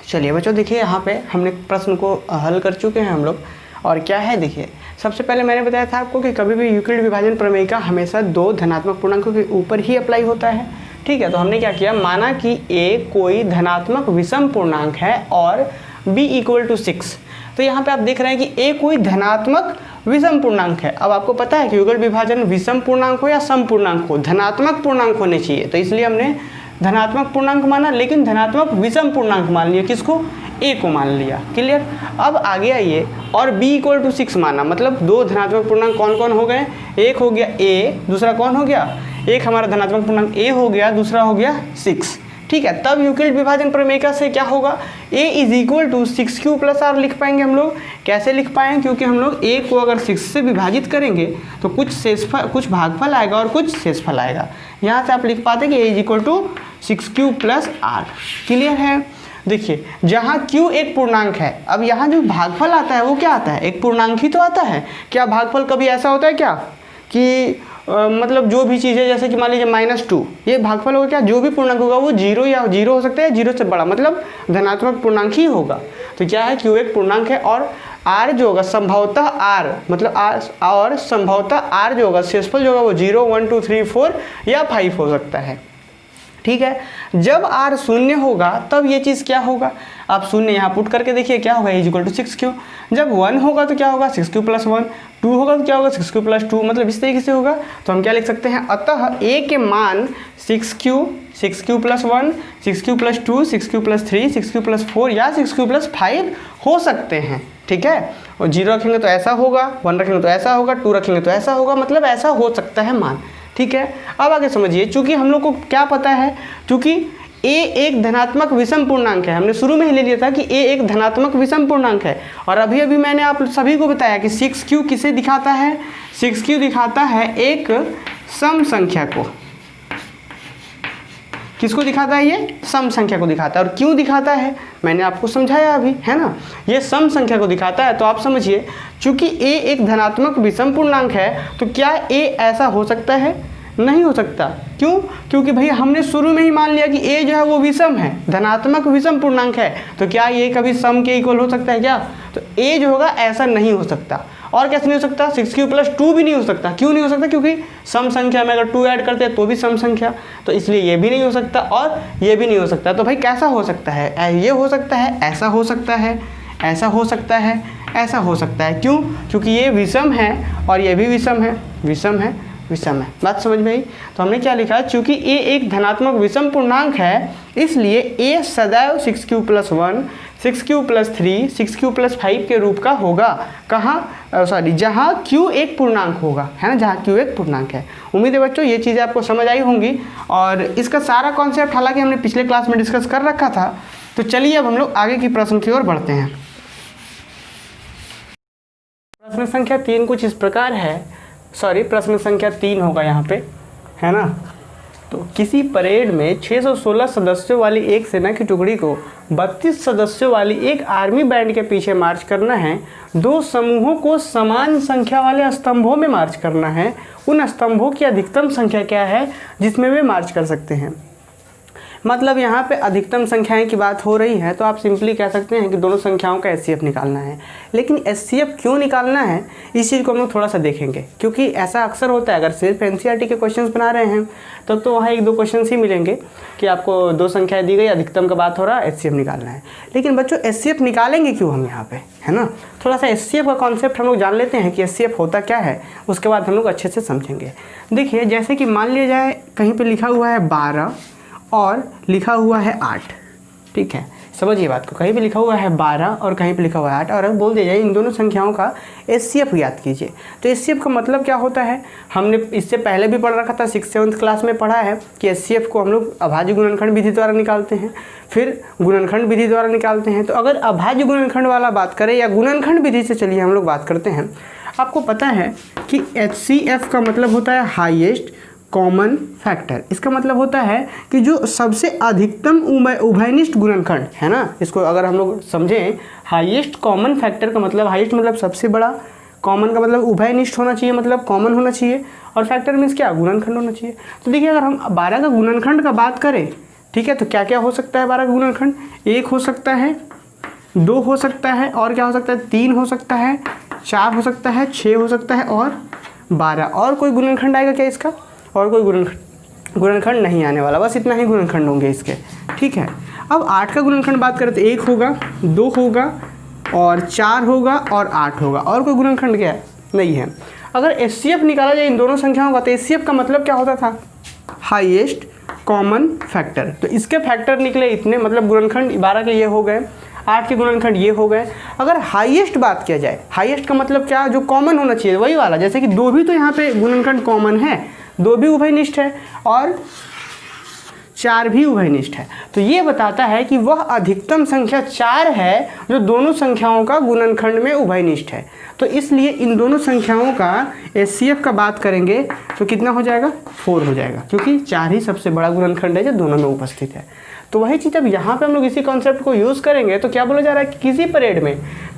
चलिए बच्चों देखिए यहाँ पे हमने प्रश्न को हल कर चुके हैं हम लोग। और क्या है देखिए, सबसे पहले मैंने बताया था आपको कि कभी भी यूक्लिड विभाजन प्रमेय का हमेशा 2 धनात्मक पूर्णांकों के ऊपर ही अप्लाई होता है, ठीक है, तो हमने क्या किया, माना कि a कोई धनात्मक विषम पूर्णांक है और b इक्वल टू 6। तो यहाँ पे आप देख रहे हैं कि a कोई धनात्मक विषम पूर्णांक है। अब आपको पता है कि युगल विभाजन विषम पूर्णांक हो या सम पूर्णांक हो, धनात्मक पूर्णांक होने चाहिए, तो इसलिए हमने धनात्मक पूर्णांक माना, लेकिन धनात्मक विषम पूर्णांक मान लिया, किसको, a को मान लिया। क्लियर। अब आगे आइए, और b इक्वल टू 6 माना, मतलब दो धनात्मक पूर्णांक कौन कौन हो गए, एक हो गया a, दूसरा कौन हो गया, एक हमारा धनात्मक पूर्णांक a हो गया, दूसरा हो गया 6। ठीक है, तब यूक्लिड विभाजन प्रमेय से क्या होगा, a is equal to 6q plus r लिख पाएंगे हम लोग। कैसे लिख पाएंगे, क्योंकि हम लोग a को अगर 6 से विभाजित करेंगे तो कुछ भागफल आएगा और कुछ शेषफल आएगा। यहाँ से आप लिख पाते कि a is equal to 6q plus r। Clear है। देखिए, जहाँ q एक पूर्णांक है, अब यहाँ जो भागफल आता है वो क्या आता है, एक पूर्णांक ही तो आता है। क्या भागफल कभी ऐसा होता है क्या कि मतलब जो भी चीज़ है, जैसे कि मान लीजिए -2, ये भागफल होगा क्या, जो भी पूर्णांक होगा वो 0 या 0 हो सकता है, 0 से बड़ा, मतलब धनात्मक पूर्णांक ही होगा। तो क्या है, q एक पूर्णांक है और r जो होगा संभवतः r, मतलब r और संभवतः r जो होगा शेषफल जो होगा वो 0, 1, 2, 3, 4 या 5 हो सकता है। ठीक है, जब r शून्य होगा तब ये चीज़ क्या होगा, आप शून्य यहाँ पुट करके देखिए क्या होगा, इज इक्वल टू 6q। जब 1 होगा तो क्या होगा, 6q प्लस 1, 2 होगा तो क्या होगा, 6q प्लस 2, मतलब इस तरीके से होगा। तो हम क्या लिख सकते हैं, अतः a के मान 6q plus 1, 6q plus 2, 6q plus 3, 6q plus 4 या 6q प्लस 5 हो सकते हैं। ठीक है, और 0 रखेंगे तो ऐसा होगा, 1 रखेंगे तो ऐसा होगा, 2 रखेंगे तो ऐसा होगा, मतलब ऐसा हो सकता है मान। ठीक है, अब आगे समझिए, चूंकि हम लोग को क्या पता है, चूंकि a एक धनात्मक विषम पूर्णांक है, हमने शुरू में ही ले लिया था कि a एक धनात्मक विषम पूर्णांक है। और अभी अभी मैंने आप सभी को बताया कि 6q किसे दिखाता है, 6q दिखाता है एक सम संख्या को। किसको दिखाता है, ये सम संख्या को दिखाता है। और क्यों दिखाता है, मैंने आपको समझाया अभी, है ना, ये सम संख्या को दिखाता है। तो आप समझिए, चूंकि a एक धनात्मक विषम पूर्णांक है, तो क्या a ऐसा हो सकता है, नहीं हो सकता। क्यों, क्योंकि भाई हमने शुरू में ही मान लिया कि a जो है वो विषम है, धनात्मक विषम पूर्णांक है, तो क्या ये कभी सम के इक्वल हो सकता है क्या, तो a जो होगा ऐसा नहीं हो सकता। और कैसे नहीं हो सकता, 6q प्लस 2 भी नहीं हो सकता। क्यों नहीं हो सकता, क्योंकि सम संख्या में अगर 2 ऐड करते हैं तो भी सम संख्या, तो इसलिए ये भी नहीं हो सकता और ये भी नहीं हो सकता। तो भाई कैसा हो सकता है, ये हो सकता है, ऐसा हो सकता है, ऐसा हो सकता है, ऐसा हो सकता है। क्यों, क्योंकि ये विषम है और ये भी विषम है, विषम है, विषम है। बात समझ में आई। तो हमने क्या लिखा, चूंकि a एक धनात्मक विषम पूर्णांक है, इसलिए a सदैव 6q plus 1, 6q plus 3, 6q plus 5 के रूप का होगा। कहाँ, सॉरी, जहाँ q एक पूर्णांक होगा, है ना, जहाँ q एक पूर्णांक है। उम्मीद है बच्चों ये चीज़ें आपको समझ आई होंगी और इसका सारा कॉन्सेप्ट हालांकि हमने पिछले क्लास में डिस्कस कर रखा था। तो चलिए अब हम लोग आगे की प्रश्न की ओर बढ़ते हैं। प्रश्न संख्या 3 कुछ इस प्रकार है, सॉरी प्रश्न संख्या 3 होगा यहाँ पे, है ना। तो किसी परेड में 616 सदस्यों वाली एक सेना की टुकड़ी को 32 सदस्यों वाली एक आर्मी बैंड के पीछे मार्च करना है। 2 समूहों को समान संख्या वाले स्तंभों में मार्च करना है। उन स्तंभों की अधिकतम संख्या क्या है जिसमें वे मार्च कर सकते हैं। मतलब यहाँ पे अधिकतम संख्याएं की बात हो रही है, तो आप सिंपली कह सकते हैं कि दोनों संख्याओं का एचसीएफ निकालना है। लेकिन एचसीएफ क्यों निकालना है, इस चीज़ को हम लोग थोड़ा सा देखेंगे, क्योंकि ऐसा अक्सर होता है अगर सिर्फ एनसीईआरटी के क्वेश्चंस बना रहे हैं तब तो वहाँ 1-2 क्वेश्चन ही मिलेंगे कि आपको 2 संख्याएँ दी गई, अधिकतम का बात हो रहा है, एचसीएफ निकालना है। लेकिन बच्चों एचसीएफ निकालेंगे क्यों हम यहाँ पे, है ना। थोड़ा सा एचसीएफ का कॉन्सेप्ट हम लोग जान लेते हैं कि एचसीएफ होता क्या है, उसके बाद हम लोग अच्छे से समझेंगे। देखिए, जैसे कि मान लिया जाए कहीं पर लिखा हुआ है 12 और लिखा हुआ है 8, ठीक है, समझिए बात को, कहीं पे लिखा हुआ है 12 और कहीं पे लिखा हुआ है 8 और अब बोल दिया जाए इन दोनों संख्याओं का एचसीएफ याद कीजिए। तो एचसीएफ का मतलब क्या होता है, हमने इससे पहले भी पढ़ रखा था, 6th-7th क्लास में पढ़ा है कि एचसीएफ को हम लोग अभाज्य गुणनखंड विधि द्वारा निकालते हैं, फिर गुणनखंड विधि द्वारा निकालते हैं। तो अगर अभाज्य गुणनखंड वाला बात करें या गुणनखंड विधि से चलिए हम लोग बात करते हैं। आपको पता है कि एचसीएफ का मतलब होता है हाईएस्ट कॉमन फैक्टर। इसका मतलब होता है कि जो सबसे अधिकतम उभयनिष्ठ गुणनखंड है ना, इसको अगर हम लोग समझें, हाईएस्ट कॉमन फैक्टर का मतलब, हाईएस्ट मतलब सबसे बड़ा, कॉमन का मतलब उभयनिष्ठ होना चाहिए, मतलब कॉमन होना चाहिए, और फैक्टर मीन्स क्या, गुणनखंड होना चाहिए। तो देखिए अगर हम 12 का गुणनखंड का बात करें, ठीक है, तो क्या क्या हो सकता है 12 का गुणनखंड, 1 हो सकता है, 2 हो सकता है, और क्या हो सकता है, 3 हो सकता है, 4 हो सकता है, 6 हो सकता है और 12। और कोई गुणनखंड आएगा क्या इसका, और कोई गुणनखंड नहीं आने वाला, बस इतना ही गुणनखंड होंगे इसके। ठीक है, अब 8 का गुणनखंड बात करें तो 1 होगा, 2 होगा और 4 होगा और 8 होगा। और कोई गुणनखंड क्या है? नहीं है। अगर HCF निकाला जाए इन दोनों संख्याओं का तो HCF का मतलब क्या होता था? Highest common factor. तो इसके फैक्टर निकले इतने, मतलब गुणनखंड 12 के ये हो गए, 8 के गुणनखंड ये हो गए। अगर हाईएस्ट बात किया जाए, हाईएस्ट का मतलब क्या? जो कॉमन होना चाहिए वही वाला, जैसे कि 2 भी तो यहाँ पे गुणनखंड कॉमन है, 2 भी उभयनिष्ठ है और 4 भी उभयनिष्ठ है। तो ये बताता है कि वह अधिकतम संख्या 4 है जो दोनों संख्याओं का गुणनखंड में उभयनिष्ठ है। तो इसलिए इन दोनों संख्याओं का HCF का बात करेंगे तो कितना हो जाएगा? 4 हो जाएगा, क्योंकि 4 ही सबसे बड़ा गुणनखंड है जो दोनों में उपस्थित है। तो वही चीज़ अब यहाँ पे हम लोग इसी कॉन्सेप्ट को यूज़ करेंगे। तो क्या बोला जा रहा है कि किसी परेड में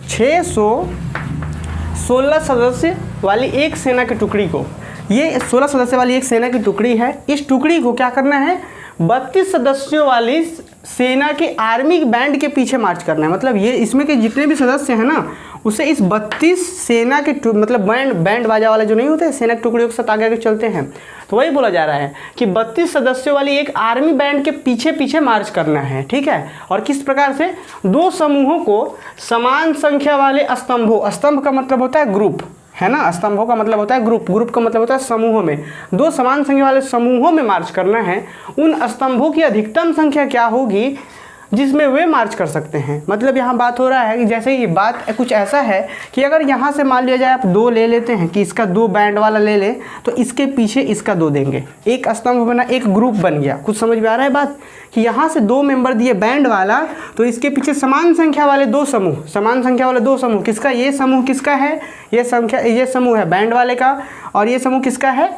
616 सदस्य वाली एक सेना की टुकड़ी को, ये 16 सदस्य वाली एक सेना की टुकड़ी है, इस टुकड़ी को क्या करना है? 32 सदस्यों वाली सेना के आर्मी बैंड के पीछे मार्च करना है। मतलब ये इसमें के जितने भी सदस्य हैं ना, उसे इस 32 सेना के मतलब बैंड बाजा वाले जो नहीं होते, सेना की टुकड़ियों के साथ आगे आगे चलते हैं, तो वही बोला जा रहा है कि 32 सदस्यों वाली एक आर्मी बैंड के पीछे पीछे मार्च करना है। ठीक है, और किस प्रकार से? 2 समूहों को समान संख्या वाले स्तंभों, स्तंभ का मतलब होता है ग्रुप, है ना, स्तंभों का मतलब होता है ग्रुप, ग्रुप का मतलब होता है समूहों में, 2 समान संख्या वाले समूहों में मार्च करना है। उन स्तंभों की अधिकतम संख्या क्या होगी जिसमें वे मार्च कर सकते हैं? मतलब यहाँ बात हो रहा है कि जैसे ये बात कुछ ऐसा है कि अगर यहाँ से मान लिया जाए आप 2 ले लेते हैं कि इसका 2 बैंड वाला ले ले, तो इसके पीछे इसका 2 देंगे, एक स्तंभ बना, एक ग्रुप बन गया। कुछ समझ में आ रहा है बात? कि यहाँ से 2 मेंबर दिए बैंड वाला, तो इसके पीछे समान संख्या वाले 2 समूह, समान संख्या वाले 2 समूह, किसका? ये समूह किसका है? ये समूह है बैंड वाले का, और ये समूह किसका है?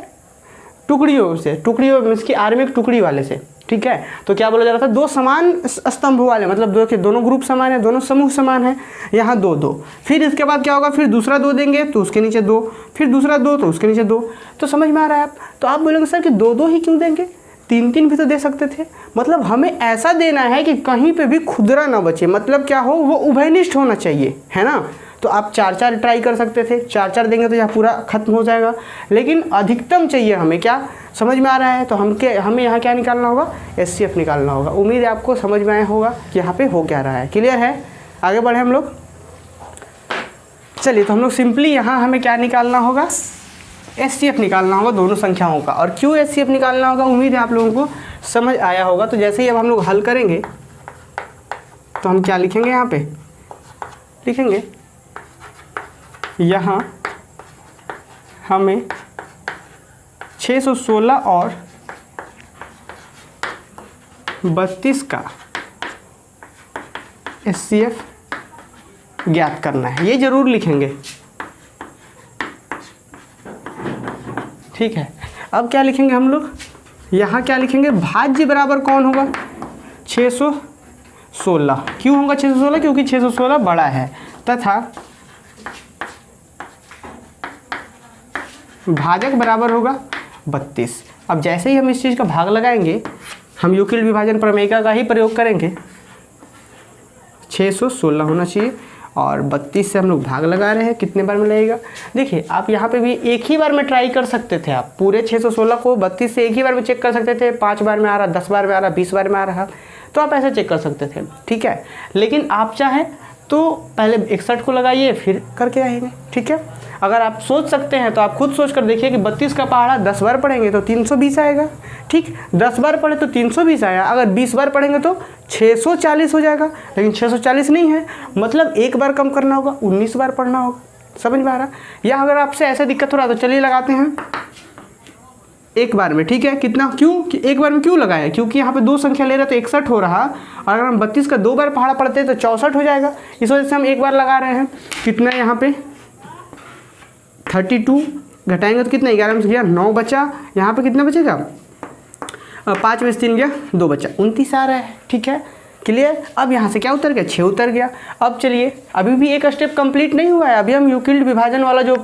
टुकड़ियों से, टुकड़ियों में इसकी आर्मी की टुकड़ी वाले से। ठीक है, तो क्या बोला जा रहा था? 2 समान स्तंभ वाले, मतलब दोनों ग्रुप समान है, दोनों समूह समान है। यहाँ 2 फिर इसके बाद क्या होगा? फिर दूसरा 2 देंगे तो उसके नीचे 2, फिर दूसरा 2 तो उसके नीचे 2। तो समझ में आ रहा है आप? तो आप बोलेंगे सर कि 2 ही क्यों देंगे, 3 भी तो दे सकते थे। मतलब हमें ऐसा देना है कि कहीं पे भी खुदरा ना बचे, मतलब क्या हो? वो उभयनिष्ठ होना चाहिए, है ना। तो आप 4 ट्राई कर सकते थे, 4 देंगे तो यह पूरा खत्म हो जाएगा, लेकिन अधिकतम चाहिए हमें। क्या समझ में आ रहा है? तो हमें यहाँ क्या निकालना होगा? HCF निकालना होगा। उम्मीद है आपको समझ में आया होगा कि यहाँ पे हो क्या रहा है। क्लियर है? आगे बढ़े हम लोग। चलिए, तो हम लोग सिंपली यहाँ हमें क्या निकालना होगा? HCF निकालना होगा दोनों संख्याओं का। और क्यों HCF निकालना होगा, उम्मीद है आप लोगों को समझ आया होगा। तो जैसे ही अब हम लोग हल करेंगे तो हम क्या लिखेंगे? यहाँ पे लिखेंगे यहाँ हमें 616 और 32 का HCF ज्ञात करना है, ये जरूर लिखेंगे। ठीक है, अब क्या लिखेंगे हम लोग? यहाँ क्या लिखेंगे? भाज्य बराबर कौन होगा? 616। क्यों होगा 616? क्योंकि 616 बड़ा है, तथा भाजक बराबर होगा 32। अब जैसे ही हम इस चीज़ का भाग लगाएंगे, हम यूक्लिड विभाजन प्रमेय का ही प्रयोग करेंगे। 616 होना चाहिए और 32 से हम लोग भाग लगा रहे हैं, कितने बार में लगेगा? देखिए, आप यहाँ पे भी एक ही बार में ट्राई कर सकते थे। आप पूरे 616 को 32 से एक ही बार में चेक कर सकते थे। 5 बार में आ रहा, 10 बार में आ रहा, 20 बार में आ रहा, तो आप ऐसे चेक कर सकते थे। ठीक है, लेकिन आप चाहें तो पहले 61 को लगाइए, फिर करके आएंगे। ठीक है, अगर आप सोच सकते हैं तो आप खुद सोच कर देखिए कि 32 का पहाड़ा 10 बार पढ़ेंगे तो 320 आएगा। ठीक, 10 बार पढ़े तो 320 आया, अगर 20 बार पढ़ेंगे तो 640 हो जाएगा। लेकिन 640 नहीं है, मतलब एक बार कम करना होगा, 19 बार पढ़ना होगा। समझ में आ रहा? या अगर आपसे ऐसे दिक्कत हो रहा तो चलिए लगाते हैं एक बार में। ठीक है, कितना? क्यों कि एक बार में क्यों लगाया? क्योंकि यहाँ पे 2 संख्या ले रहे तो 61 हो रहा, और अगर हम 32 का 2 बार पहाड़ा पढ़ते हैं तो 64 हो जाएगा। इस वजह से हम एक बार लगा रहे हैं। कितना यहाँ पे? 32 घटाएंगे तो कितना? 11 में से गया 9 बचा। यहाँ पे कितना बचेगा? 5 में से 3 गया 2 बचा, 29 आ रहा है। ठीक है, क्लियर? अब यहाँ से क्या उतर गया? 6 उतर गया। अब चलिए, अभी भी एक स्टेप कंप्लीट नहीं हुआ है। अभी हम यूक्लिड विभाजन वाला जो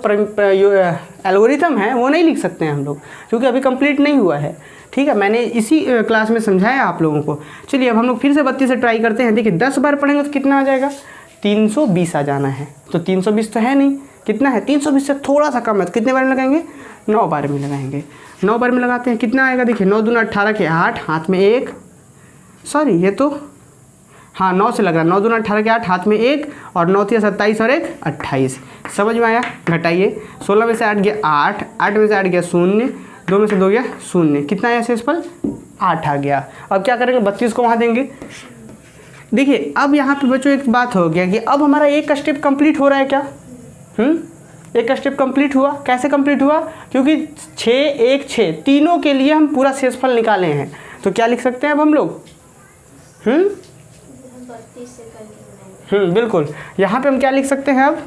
एल्गोरिथम है वो नहीं लिख सकते हैं हम लोग, क्योंकि अभी कंप्लीट नहीं हुआ है। ठीक है, मैंने इसी क्लास में समझाया आप लोगों को। चलिए, अब हम लोग फिर से 32 से ट्राई करते हैं। देखिए, 10 बार पढ़ेंगे तो कितना आ जाएगा? 320 आ जाना है। तो 320 तो है नहीं, कितना है? 320 से थोड़ा सा कम है, तो कितने बार में लगाएंगे? 9 बार में लगाएंगे। 9 बार में लगाते हैं, कितना आएगा देखिए, 9 दूना 18 के 8, हाथ में 1, सॉरी ये तो हाँ 9 से लग रहा है, 9 दूना 18 के 8, हाथ में 1 और 9 3 27 और 1 28। समझ में आया? घटाइए, 16 में से 8 गया 8, 8 में से 8 गया 0, 2 में से 2 गया 0, कितना आया शेषफल? 8 आ गया। अब क्या करेंगे, 32 को वहाँ देंगे। देखिए अब यहाँ पे बच्चों एक बात हो गया कि अब हमारा एक स्टेप कंप्लीट हो रहा है क्या? एक स्टेप कंप्लीट हुआ। कैसे कंप्लीट हुआ? क्योंकि 6 1 6 तीनों के लिए हम पूरा शेषफल निकाले हैं। तो क्या लिख सकते हैं अब हम लोग? बिल्कुल, यहाँ पे हम क्या लिख सकते हैं? अब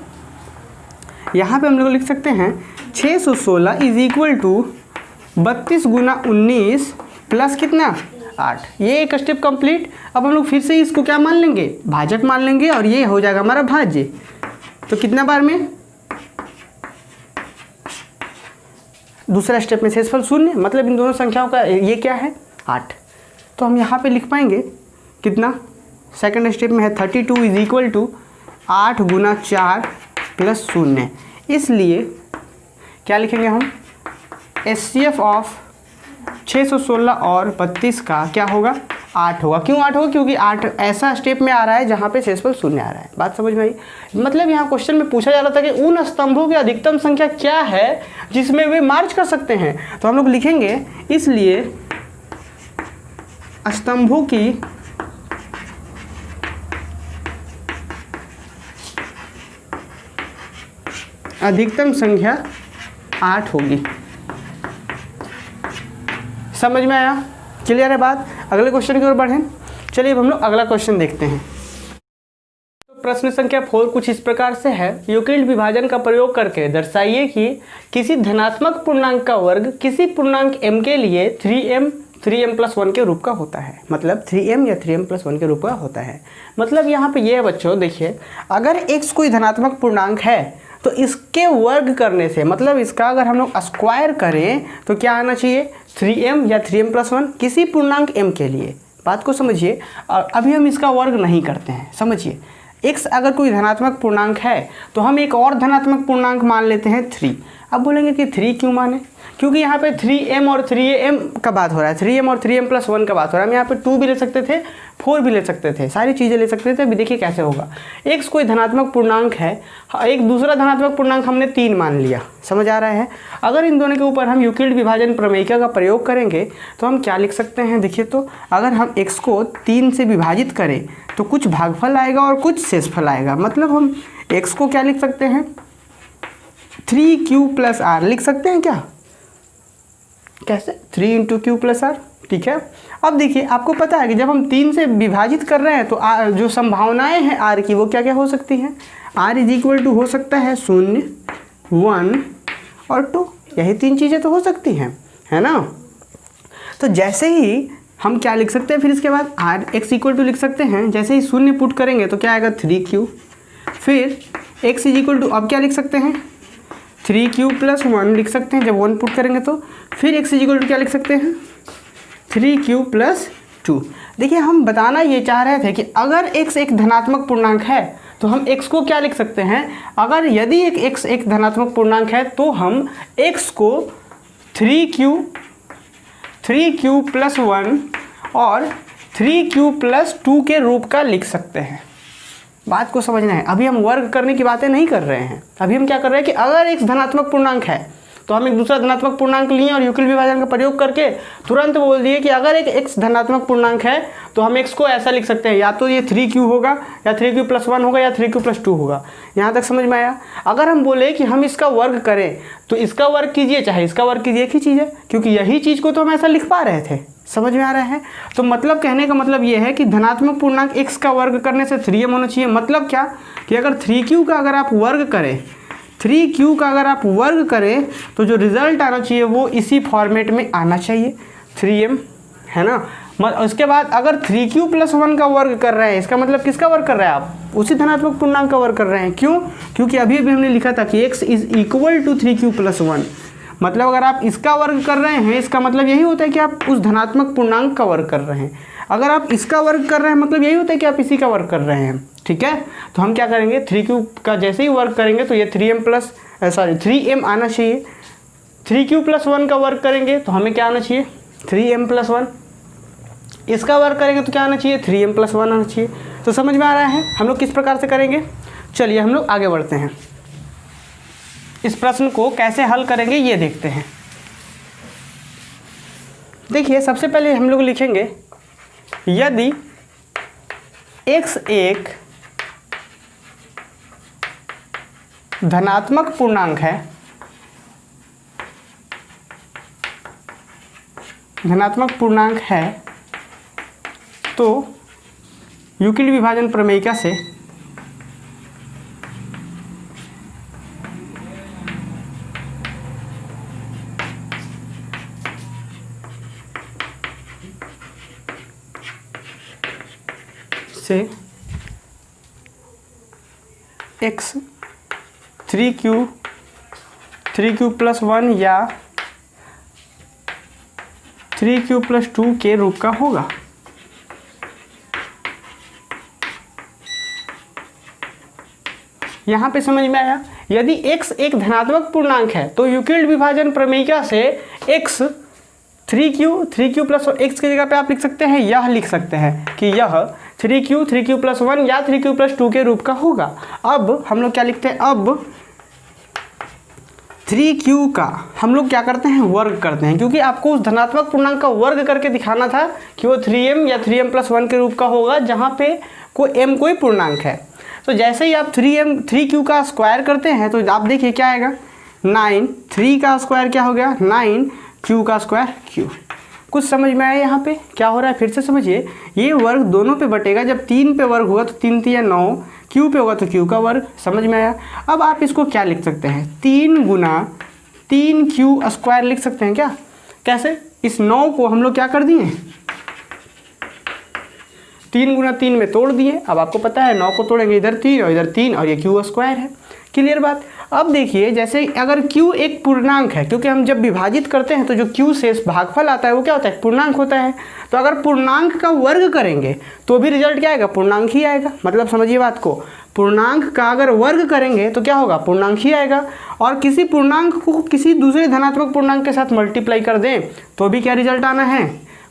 यहाँ पे हम लोग लिख सकते हैं 616 इज इक्वल टू 32 गुना 19 प्लस कितना? 8। ये एक स्टेप कंप्लीट। अब हम लोग फिर से इसको क्या मान लेंगे? भाजक मान लेंगे और ये हो जाएगा हमारा भाज्य। तो कितना बार में? दूसरा स्टेप में शेषफल 0, मतलब इन दोनों संख्याओं का ये क्या है? 8। तो हम यहाँ पे लिख पाएंगे कितना? सेकंड स्टेप में है 32 इज इक्वल टू 8 गुना 4 प्लस 0। इसलिए क्या लिखेंगे हम? HCF ऑफ 616 और 32 का क्या होगा? 8 होगा। क्यों 8 होगा? क्योंकि 8 ऐसा स्टेप में आ रहा है जहाँ पे शेषफल 0 आ रहा है। बात समझ में आई? मतलब यहाँ क्वेश्चन में पूछा जा रहा था कि उन स्तंभों की अधिकतम संख्या क्या है जिसमें वे मार्च कर सकते हैं। तो हम लोग लिखेंगे इसलिए स्तंभों की अधिकतम संख्या 8 होगी। समझ में आया? क्लियर है बात? अगले क्वेश्चन की ओर बढ़ें। चलिए अब हम लोग अगला क्वेश्चन देखते हैं। तो प्रश्न संख्या 4 कुछ इस प्रकार से है, यूक्लिड विभाजन का प्रयोग करके दर्शाइए कि किसी धनात्मक पूर्णांक का वर्ग किसी पूर्णांक m के लिए 3m प्लस 1 के रूप का होता है। मतलब 3m या 3m प्लस 1 के रूप का होता है। मतलब यहाँ पे ये है बच्चों, देखिए अगर x कोई धनात्मक पूर्णांक है तो इसके वर्ग करने से, मतलब इसका अगर हम लोग स्क्वायर करें तो क्या आना चाहिए? 3m या 3m प्लस 1 किसी पूर्णांक m के लिए। बात को समझिए। और अभी हम इसका वर्ग नहीं करते हैं, समझिए। x अगर कोई धनात्मक पूर्णांक है तो हम एक और धनात्मक पूर्णांक मान लेते हैं 3। अब बोलेंगे कि 3 क्यों माने? क्योंकि यहाँ पे 3m और 3m का बात हो रहा है, 3m और 3m प्लस 1 का बात हो रहा है। हम यहाँ पे 2 भी ले सकते थे, 4 भी ले सकते थे, सारी चीज़ें ले सकते थे। अभी देखिए कैसे होगा। x कोई धनात्मक पूर्णांक है, एक दूसरा धनात्मक पूर्णांक हमने 3 मान लिया। समझ आ रहा है? अगर इन दोनों के ऊपर हम यूक्लिड विभाजन प्रमेयिका का प्रयोग करेंगे तो हम क्या लिख सकते हैं? देखिए तो अगर हम x को 3 से विभाजित करें तो कुछ भागफल आएगा और कुछ शेषफल आएगा। मतलब हम x को क्या लिख सकते हैं? 3q प्लस r लिख सकते हैं क्या? कैसे? 3 × q प्लस r। ठीक है। अब देखिए आपको पता है कि जब हम 3 से विभाजित कर रहे हैं तो जो संभावनाएं हैं r की वो क्या क्या हो सकती हैं? r इज इक्वल टू हो सकता है 0, 1 और 2। यही 3 चीज़ें तो हो सकती हैं, है ना? तो जैसे ही हम क्या लिख सकते हैं फिर इसके बाद r x इक्वल टू लिख सकते हैं। जैसे ही 0 पुट करेंगे तो क्या आएगा? 3q। फिर x इज इक्वल टू अब क्या लिख सकते हैं? 3q प्लस 1 लिख सकते हैं जब 1 पुट करेंगे तो। फिर x इज इक्वल टू क्या लिख सकते हैं? 3q plus 2। देखिए हम बताना ये चाह रहे थे कि अगर x एक धनात्मक पूर्णांक है तो हम x को क्या लिख सकते हैं? अगर यदि x एक धनात्मक पूर्णांक है तो हम x को 3q प्लस 1 और 3q प्लस 2 के रूप का लिख सकते हैं। बात को समझना है। अभी हम वर्ग करने की बातें नहीं कर रहे हैं। अभी हम क्या कर रहे हैं कि अगर एक धनात्मक पूर्णांक है तो हम एक दूसरा धनात्मक पूर्णांक लिए और यूक्लिड विभाजन का प्रयोग करके तुरंत बोल दिए कि अगर एक x धनात्मक पूर्णांक है तो हम x को ऐसा लिख सकते हैं, या तो ये 3q होगा या 3q प्लस 1 होगा या 3q प्लस 2 होगा। यहाँ तक समझ में आया? अगर हम बोले कि हम इसका वर्ग करें तो इसका वर्ग कीजिए चाहे इसका वर्ग कीजिए, एक ही चीज़ है, क्योंकि यही चीज़ को तो हम ऐसा लिख पा रहे थे। समझ में आ रहा है? तो मतलब कहने का मतलब ये है कि धनात्मक पूर्णांक x का वर्ग करने से 3m होना चाहिए। मतलब क्या कि अगर 3q का अगर आप वर्ग करें, 3q का अगर आप वर्ग करें तो जो रिजल्ट आना चाहिए वो इसी फॉर्मेट में आना चाहिए, 3m, है ना? उसके बाद अगर 3q प्लस 1 का वर्ग कर रहे हैं, इसका मतलब किसका वर्ग कर रहे हैं? आप उसी धनात्मक पूर्णांक का वर्ग कर रहे हैं। क्यों? क्योंकि अभी अभी हमने लिखा था कि x is equal to 3q plus 1। मतलब अगर आप इसका वर्ग कर रहे हैं इसका मतलब यही होता है कि आप उस धनात्मक पूर्णांक का वर्ग कर रहे हैं। अगर आप इसका वर्ग कर रहे हैं मतलब यही होता है कि आप इसी का वर्ग कर रहे हैं। ठीक है, तो हम क्या करेंगे, 3q का जैसे ही वर्ग करेंगे तो ये 3m आना चाहिए। 3q+1 का वर्ग करेंगे तो हमें क्या आना चाहिए 3m+1। इसका वर्ग करेंगे तो क्या आना चाहिए 3m+1 आना चाहिए। तो समझ में आ रहा है हम लोग किस प्रकार से करेंगे। चलिए हम लोग आगे बढ़ते हैं, इस प्रश्न को कैसे हल करेंगे ये देखते हैं। देखिए सबसे पहले हम लोग लिखेंगे यदि x एक धनात्मक पूर्णांक है, धनात्मक पूर्णांक है तो यूक्लिड विभाजन प्रमेयिका से x 3q+1 या 3q+2 के रूप का होगा। यहाँ पे समझ में आया, यदि x एक धनात्मक पूर्णांक है तो यूक्लिड विभाजन प्रमेयिका से x 3q+x की जगह पे आप लिख सकते हैं, यह लिख सकते हैं कि यह 3q+1 या 3q+2 के रूप का होगा। अब हम लोग क्या लिखते हैं, अब 3q का हम लोग क्या करते हैं वर्ग करते हैं, क्योंकि आपको उस धनात्मक पूर्णांक का वर्ग करके दिखाना था कि वो 3m या 3m+1 के रूप का होगा जहाँ पे m कोई पूर्णांक है। तो जैसे ही आप 3q का स्क्वायर करते हैं तो आप देखिए क्या आएगा 9, 3 का स्क्वायर क्या हो गया 9, q का स्क्वायर q। कुछ समझ में आया यहाँ पे क्या हो रहा है, फिर से समझिए। ये वर्ग दोनों पे बटेगा, जब 3 पे वर्ग होगा तो 3 3 9, q पे होगा तो q का वर्ग। समझ में आया। अब आप इसको क्या लिख सकते हैं 3 गुना 3q² लिख सकते हैं क्या। कैसे, इस 9 को हम लोग क्या कर दिए 3 गुना 3 में तोड़ दिए। अब आपको पता है 9 को तोड़ेंगे इधर 3 और इधर 3 और ये q² है। क्लियर बात। अब देखिए जैसे अगर q एक पूर्णांक है, क्योंकि हम जब विभाजित करते हैं तो जो q से भागफल आता है वो क्या होता है पूर्णांक होता है। तो अगर पूर्णांक का वर्ग करेंगे तो भी रिजल्ट क्या आएगा पूर्णांक ही आएगा। मतलब समझिए बात को, पूर्णांक का अगर वर्ग करेंगे तो क्या होगा पूर्णांक ही आएगा। और किसी पूर्णांक को किसी दूसरे धनात्मक पूर्णांक के साथ मल्टीप्लाई कर दें तो भी क्या रिजल्ट आना है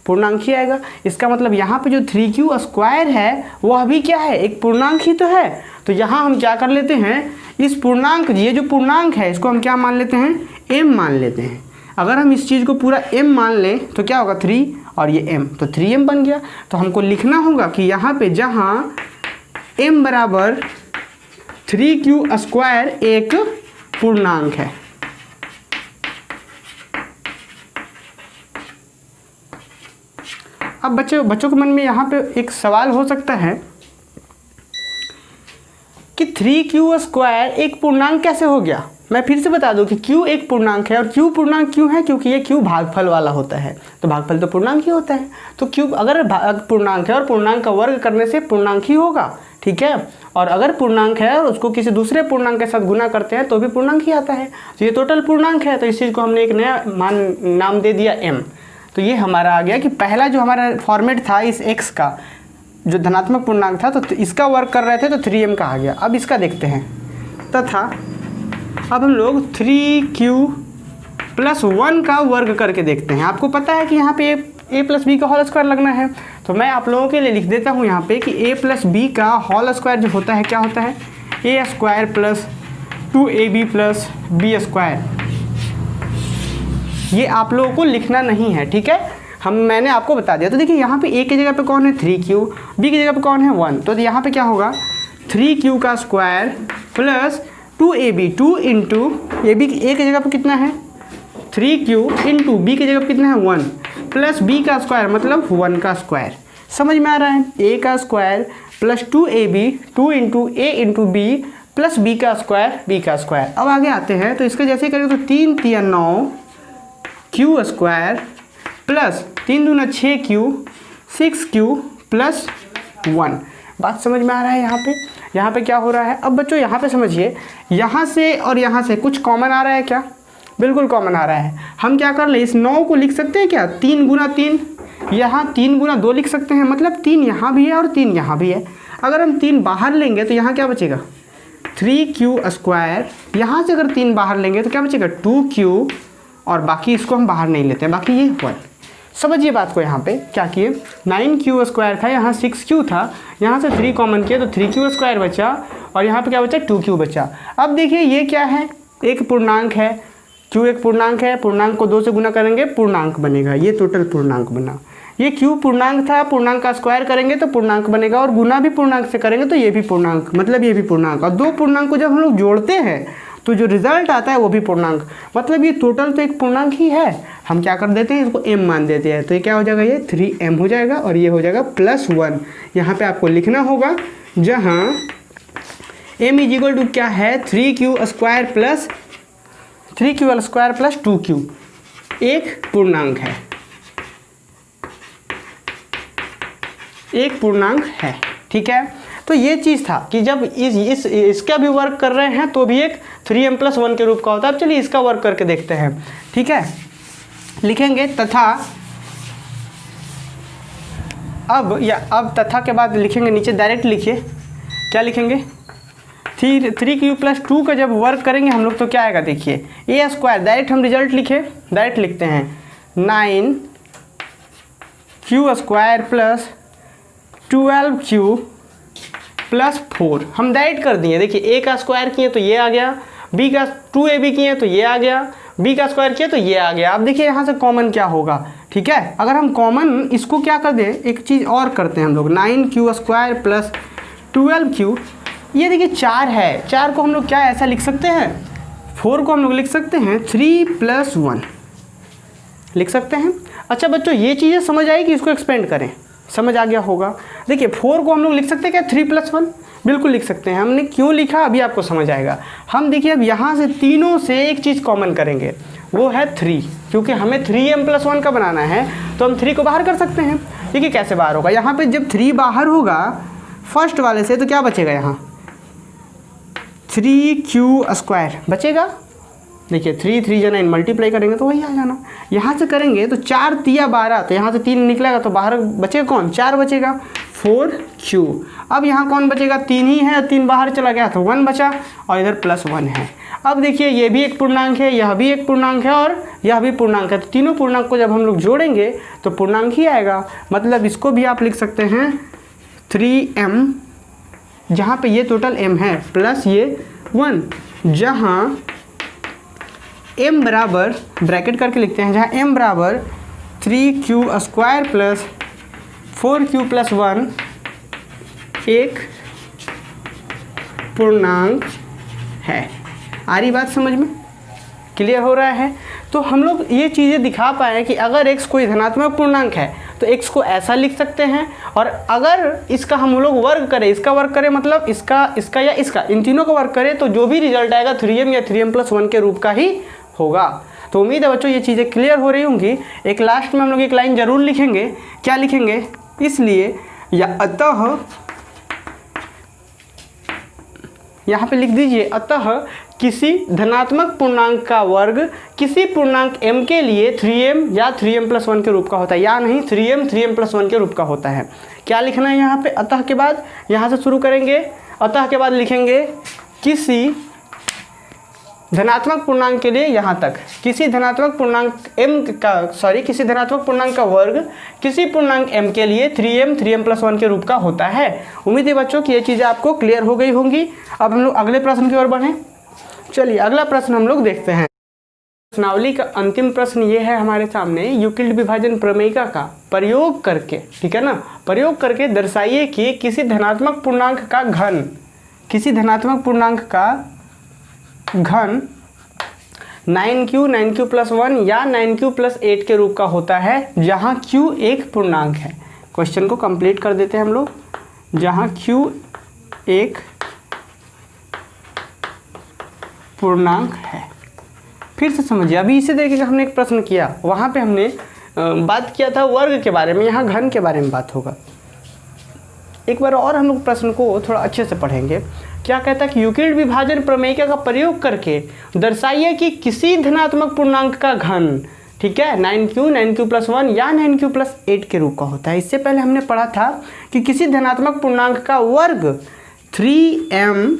पूर्णांक ही आएगा। इसका मतलब यहाँ पे जो 3q² है वह भी क्या है एक पूर्णांक ही तो है। तो यहाँ हम क्या कर लेते हैं, इस पूर्णांक, ये जो पूर्णांक है इसको हम क्या मान लेते हैं m मान लेते हैं। अगर हम इस चीज़ को पूरा m मान लें तो क्या होगा 3 और ये m, तो 3m बन गया। तो हमको लिखना होगा कि यहाँ पे जहाँ m बराबर 3q² एक पूर्णांक है। अब बच्चों के मन में यहाँ पे एक सवाल हो सकता है कि 3q² एक पूर्णांक कैसे हो गया। मैं फिर से बता दूं कि q एक पूर्णांक है। और q पूर्णांक क्यों है, क्योंकि ये q भागफल वाला होता है। तो भागफल तो पूर्णांक ही होता है। तो q अगर पूर्णांक है और पूर्णांक का वर्ग करने से पूर्णांक ही होगा, ठीक है। और अगर पूर्णांक है और उसको किसी दूसरे पूर्णांक के साथ गुना करते हैं तो भी पूर्णांक ही आता है। तो ये टोटल पूर्णांक है। तो इस चीज़ को हमने एक नया नाम दे दिया m। तो ये हमारा आ गया कि पहला जो हमारा फॉर्मेट था इस x का जो धनात्मक पूर्णांक था तो इसका वर्ग कर रहे थे तो 3m का आ गया। अब इसका देखते हैं तथा अब हम लोग 3q+1 का वर्ग करके देखते हैं। आपको पता है कि यहाँ पे a + b का होल स्क्वायर लगना है। तो मैं आप लोगों के लिए लिख देता हूँ यहाँ पे कि a + b का होल स्क्वायर जो होता है क्या होता है a² + 2ab + b²। ये आप लोगों को लिखना नहीं है, ठीक है। मैंने आपको बता दिया। तो देखिए यहाँ पे a की जगह पे कौन है 3q, b की जगह पे कौन है 1। तो यहाँ पे क्या होगा 3q का square plus 2ab, 2 into a की जगह पे कितना है 3q इंटू b की जगह पे कितना है 1 प्लस b का स्क्वायर मतलब 1 का स्क्वायर। समझ में आ रहा है। a का square plus 2ab, 2 into a into b plus b का स्क्वायर। अब आगे आते हैं तो इसका जैसे करेंगे तो 3 3 9 q² प्लस 3 दूना 6q 6q प्लस 1। बात समझ में आ रहा है। यहाँ पे क्या हो रहा है। अब बच्चों यहाँ पे समझिए, यहाँ से और यहाँ से कुछ कॉमन आ रहा है क्या, बिल्कुल कॉमन आ रहा है। हम क्या कर ले इस 9 को लिख सकते हैं क्या 3 गुना 3, यहाँ 3 गुना 2 लिख सकते हैं। मतलब 3 यहाँ भी है और 3 यहाँ भी है। अगर हम 3 बाहर लेंगे तो यहाँ क्या बचेगा 3q²। यहाँ से अगर 3 बाहर लेंगे तो क्या बचेगा 2q और बाकी इसको हम बाहर नहीं लेते हैं, बाकी ये 1। समझिए बात को, यहाँ पे क्या किए, 9q² था, यहाँ 6q था, यहाँ से 3 कॉमन किए तो 3q² बचा और यहाँ पे क्या बचा 2q बचा। अब देखिए ये क्या है, एक पूर्णांक है, q एक पूर्णांक है, पूर्णांक को 2 से गुना करेंगे पूर्णांक बनेगा, ये टोटल पूर्णांक बना। ये q पूर्णांक था, पूर्णांक का स्क्वायर करेंगे तो पूर्णांक बनेगा और गुना भी पूर्णांक से करेंगे तो ये भी पूर्णांक, मतलब ये भी पूर्णांक। और दो पूर्णांक को जब हम लोग जोड़ते हैं तो जो रिजल्ट आता है वो भी पूर्णांक, मतलब ये टोटल तो एक पूर्णांक ही है। हम क्या कर देते हैं, इसको m मान देते हैं, तो ये क्या हो जाएगा, ये 3m हो जाएगा और ये हो जाएगा +1। यहाँ पे आपको लिखना होगा, जहाँ m = क्या है, 3q² + 2q, एक पूर्णांक है, एक पूर्णांक है, ठीक है। तो ये चीज़ था कि जब इसका भी वर्क कर रहे हैं तो भी एक 3m+1 के रूप का होता है। अब चलिए इसका वर्क करके देखते हैं, ठीक है। लिखेंगे तथा, अब तथा के बाद लिखेंगे नीचे, डायरेक्ट लिखिए, क्या लिखेंगे, 3q + 2 का जब वर्क करेंगे हम लोग तो क्या आएगा, देखिए a², डायरेक्ट हम रिजल्ट लिखे, डायरेक्ट लिखते हैं 9q² + 12q + 4, हम डायरेक्ट कर दिए। देखिए a का स्क्वायर किए तो ये आ गया, b का 2ab किए तो ये आ गया, b का स्क्वायर किए तो ये आ गया। अब देखिए यहाँ से कॉमन क्या होगा, ठीक है। अगर हम कॉमन इसको क्या कर दें, एक चीज़ और करते हैं हम लोग, 9q² + 12q, ये देखिए 4 है, 4 को हम लोग क्या ऐसा लिख सकते हैं, 4 को हम लोग लिख सकते हैं 3 + 1 लिख सकते हैं। अच्छा बच्चों, ये चीज़ें समझ आई कि इसको एक्सपेंड करें, समझ आ गया होगा। देखिए 4 को हम लोग लिख सकते हैं क्या, 3 + 1, बिल्कुल लिख सकते हैं। हमने क्यों लिखा अभी आपको समझ आएगा। हम देखिए अब यहाँ से तीनों से एक चीज़ कॉमन करेंगे, वो है 3, क्योंकि हमें 3m+1 का बनाना है तो हम 3 को बाहर कर सकते हैं। देखिए कैसे बाहर होगा, यहाँ पे जब 3 बाहर होगा फर्स्ट वाले से तो क्या बचेगा, यहाँ 3q² बचेगा। देखिए 3 × 9 मल्टीप्लाई करेंगे तो वही आ जाना। यहाँ से करेंगे तो 4 × 3 = 12, तो यहाँ से 3 निकलेगा तो बाहर बचेगा कौन, 4 बचेगा, 4q। अब यहाँ कौन बचेगा, 3 ही है, 3 बाहर चला गया तो 1 बचा और इधर +1 है। अब देखिए ये भी एक पूर्णांक है, यह भी एक पूर्णांक है और यह भी पूर्णांक है, तो तीनों पूर्णांक को जब हम लोग जोड़ेंगे तो पूर्णांक ही आएगा। मतलब इसको भी आप लिख सकते हैं 3m, जहाँ पे ये टोटल m है, प्लस ये 1, जहाँ m बराबर, ब्रैकेट करके लिखते हैं, जहाँ m बराबर 3q² + 4q + 1 एक पूर्णांक है। आ रही बात समझ में, क्लियर हो रहा है। तो हम लोग ये चीज़ें दिखा पाए कि अगर x कोई धनात्मक पूर्णांक है तो x को ऐसा लिख सकते हैं, और अगर इसका हम लोग वर्ग करें, इसका वर्ग करें मतलब इसका या इसका, इन तीनों का वर्ग करें तो जो भी रिजल्ट आएगा 3m या 3m+1 के रूप का ही होगा। तो उम्मीद है बच्चों ये चीज़ें क्लियर हो रही होंगी। एक लास्ट में हम लोग एक लाइन जरूर लिखेंगे, क्या लिखेंगे, इसलिए या अतः, यहाँ पे लिख दीजिए, अतः किसी धनात्मक पूर्णांक का वर्ग किसी पूर्णांक m के लिए 3m या 3m+1 के रूप का होता है, या नहीं 3m 3m+1 के रूप का होता है। क्या लिखना है यहाँ पे, अतः के बाद यहाँ से शुरू करेंगे, अतः के बाद लिखेंगे किसी धनात्मक पूर्णांक के लिए, यहाँ तक किसी धनात्मक पूर्णांक का वर्ग किसी पूर्णांक m के लिए 3m 3m+1 के रूप का होता है। उम्मीद है बच्चों कि ये चीज़ें आपको क्लियर हो गई होंगी। अब हम लोग अगले प्रश्न की ओर बढ़ें। चलिए अगला प्रश्न हम लोग देखते हैं। प्रश्नावली का अंतिम प्रश्न ये है हमारे सामने, यूक्लिड विभाजन प्रमेयिका का प्रयोग करके, ठीक है ना, प्रयोग करके दर्शाइए कि किसी धनात्मक पूर्णांक का घन, किसी धनात्मक पूर्णांक का घन 9q 9q+1 या 9q+8 के रूप का होता है, जहाँ q एक पूर्णांक है। क्वेश्चन को कंप्लीट कर देते हैं हम लोग, जहाँ q एक पूर्णांक है। फिर से समझिए, अभी इसी तरीके का हमने एक प्रश्न किया, वहाँ पे हमने बात किया था वर्ग के बारे में, यहाँ घन के बारे में बात होगा। एक बार और हम लोग प्रश्न को थोड़ा अच्छे से पढ़ेंगे। क्या कहता है कि यूक्लिड विभाजन प्रमेयिका का प्रयोग करके दर्शाइए कि किसी धनात्मक पूर्णांक का घन, ठीक है, 9q 9q+1 या 9q+8 के रूप का होता है। इससे पहले हमने पढ़ा था कि किसी धनात्मक पूर्णांक का वर्ग 3m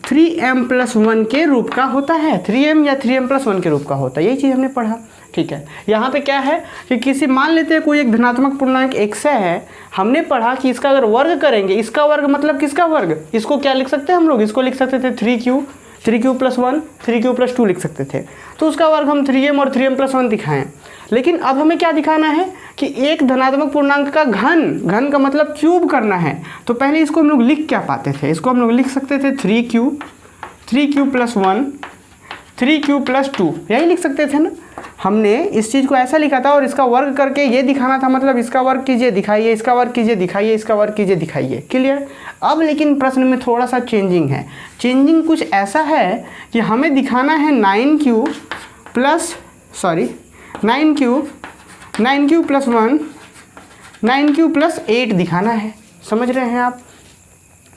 3m+1 के रूप का होता है, 3m या 3m+1 के रूप का होता है, यही चीज़ हमने पढ़ा। ठीक है, यहाँ पे क्या है कि किसी मान लेते हैं कोई एक धनात्मक पूर्णांक x है, हमने पढ़ा कि इसका अगर वर्ग करेंगे, इसका वर्ग मतलब किसका वर्ग, इसको क्या लिख सकते हैं हम लोग, इसको लिख सकते थे 3q + 1 3q + 2 लिख सकते थे, तो उसका वर्ग हम 3m और 3m+1 दिखाएं। लेकिन अब हमें क्या दिखाना है कि एक धनात्मक पूर्णांक का घन का मतलब क्यूब करना है, तो पहले इसको हम लोग लिख क्या पाते थे, इसको हम लोग लिख सकते थे 3q + 1 3q + 2, यही लिख सकते थे ना। हमने इस चीज़ को ऐसा लिखा था और इसका वर्ग करके ये दिखाना था, मतलब इसका वर्ग कीजिए दिखाइए, इसका वर्ग कीजिए दिखाइए, इसका वर्ग कीजिए दिखाइए। क्लियर। अब लेकिन प्रश्न में थोड़ा सा चेंजिंग है, चेंजिंग कुछ ऐसा है कि हमें दिखाना है 9q + 1 9q + 8 दिखाना है, समझ रहे हैं आप।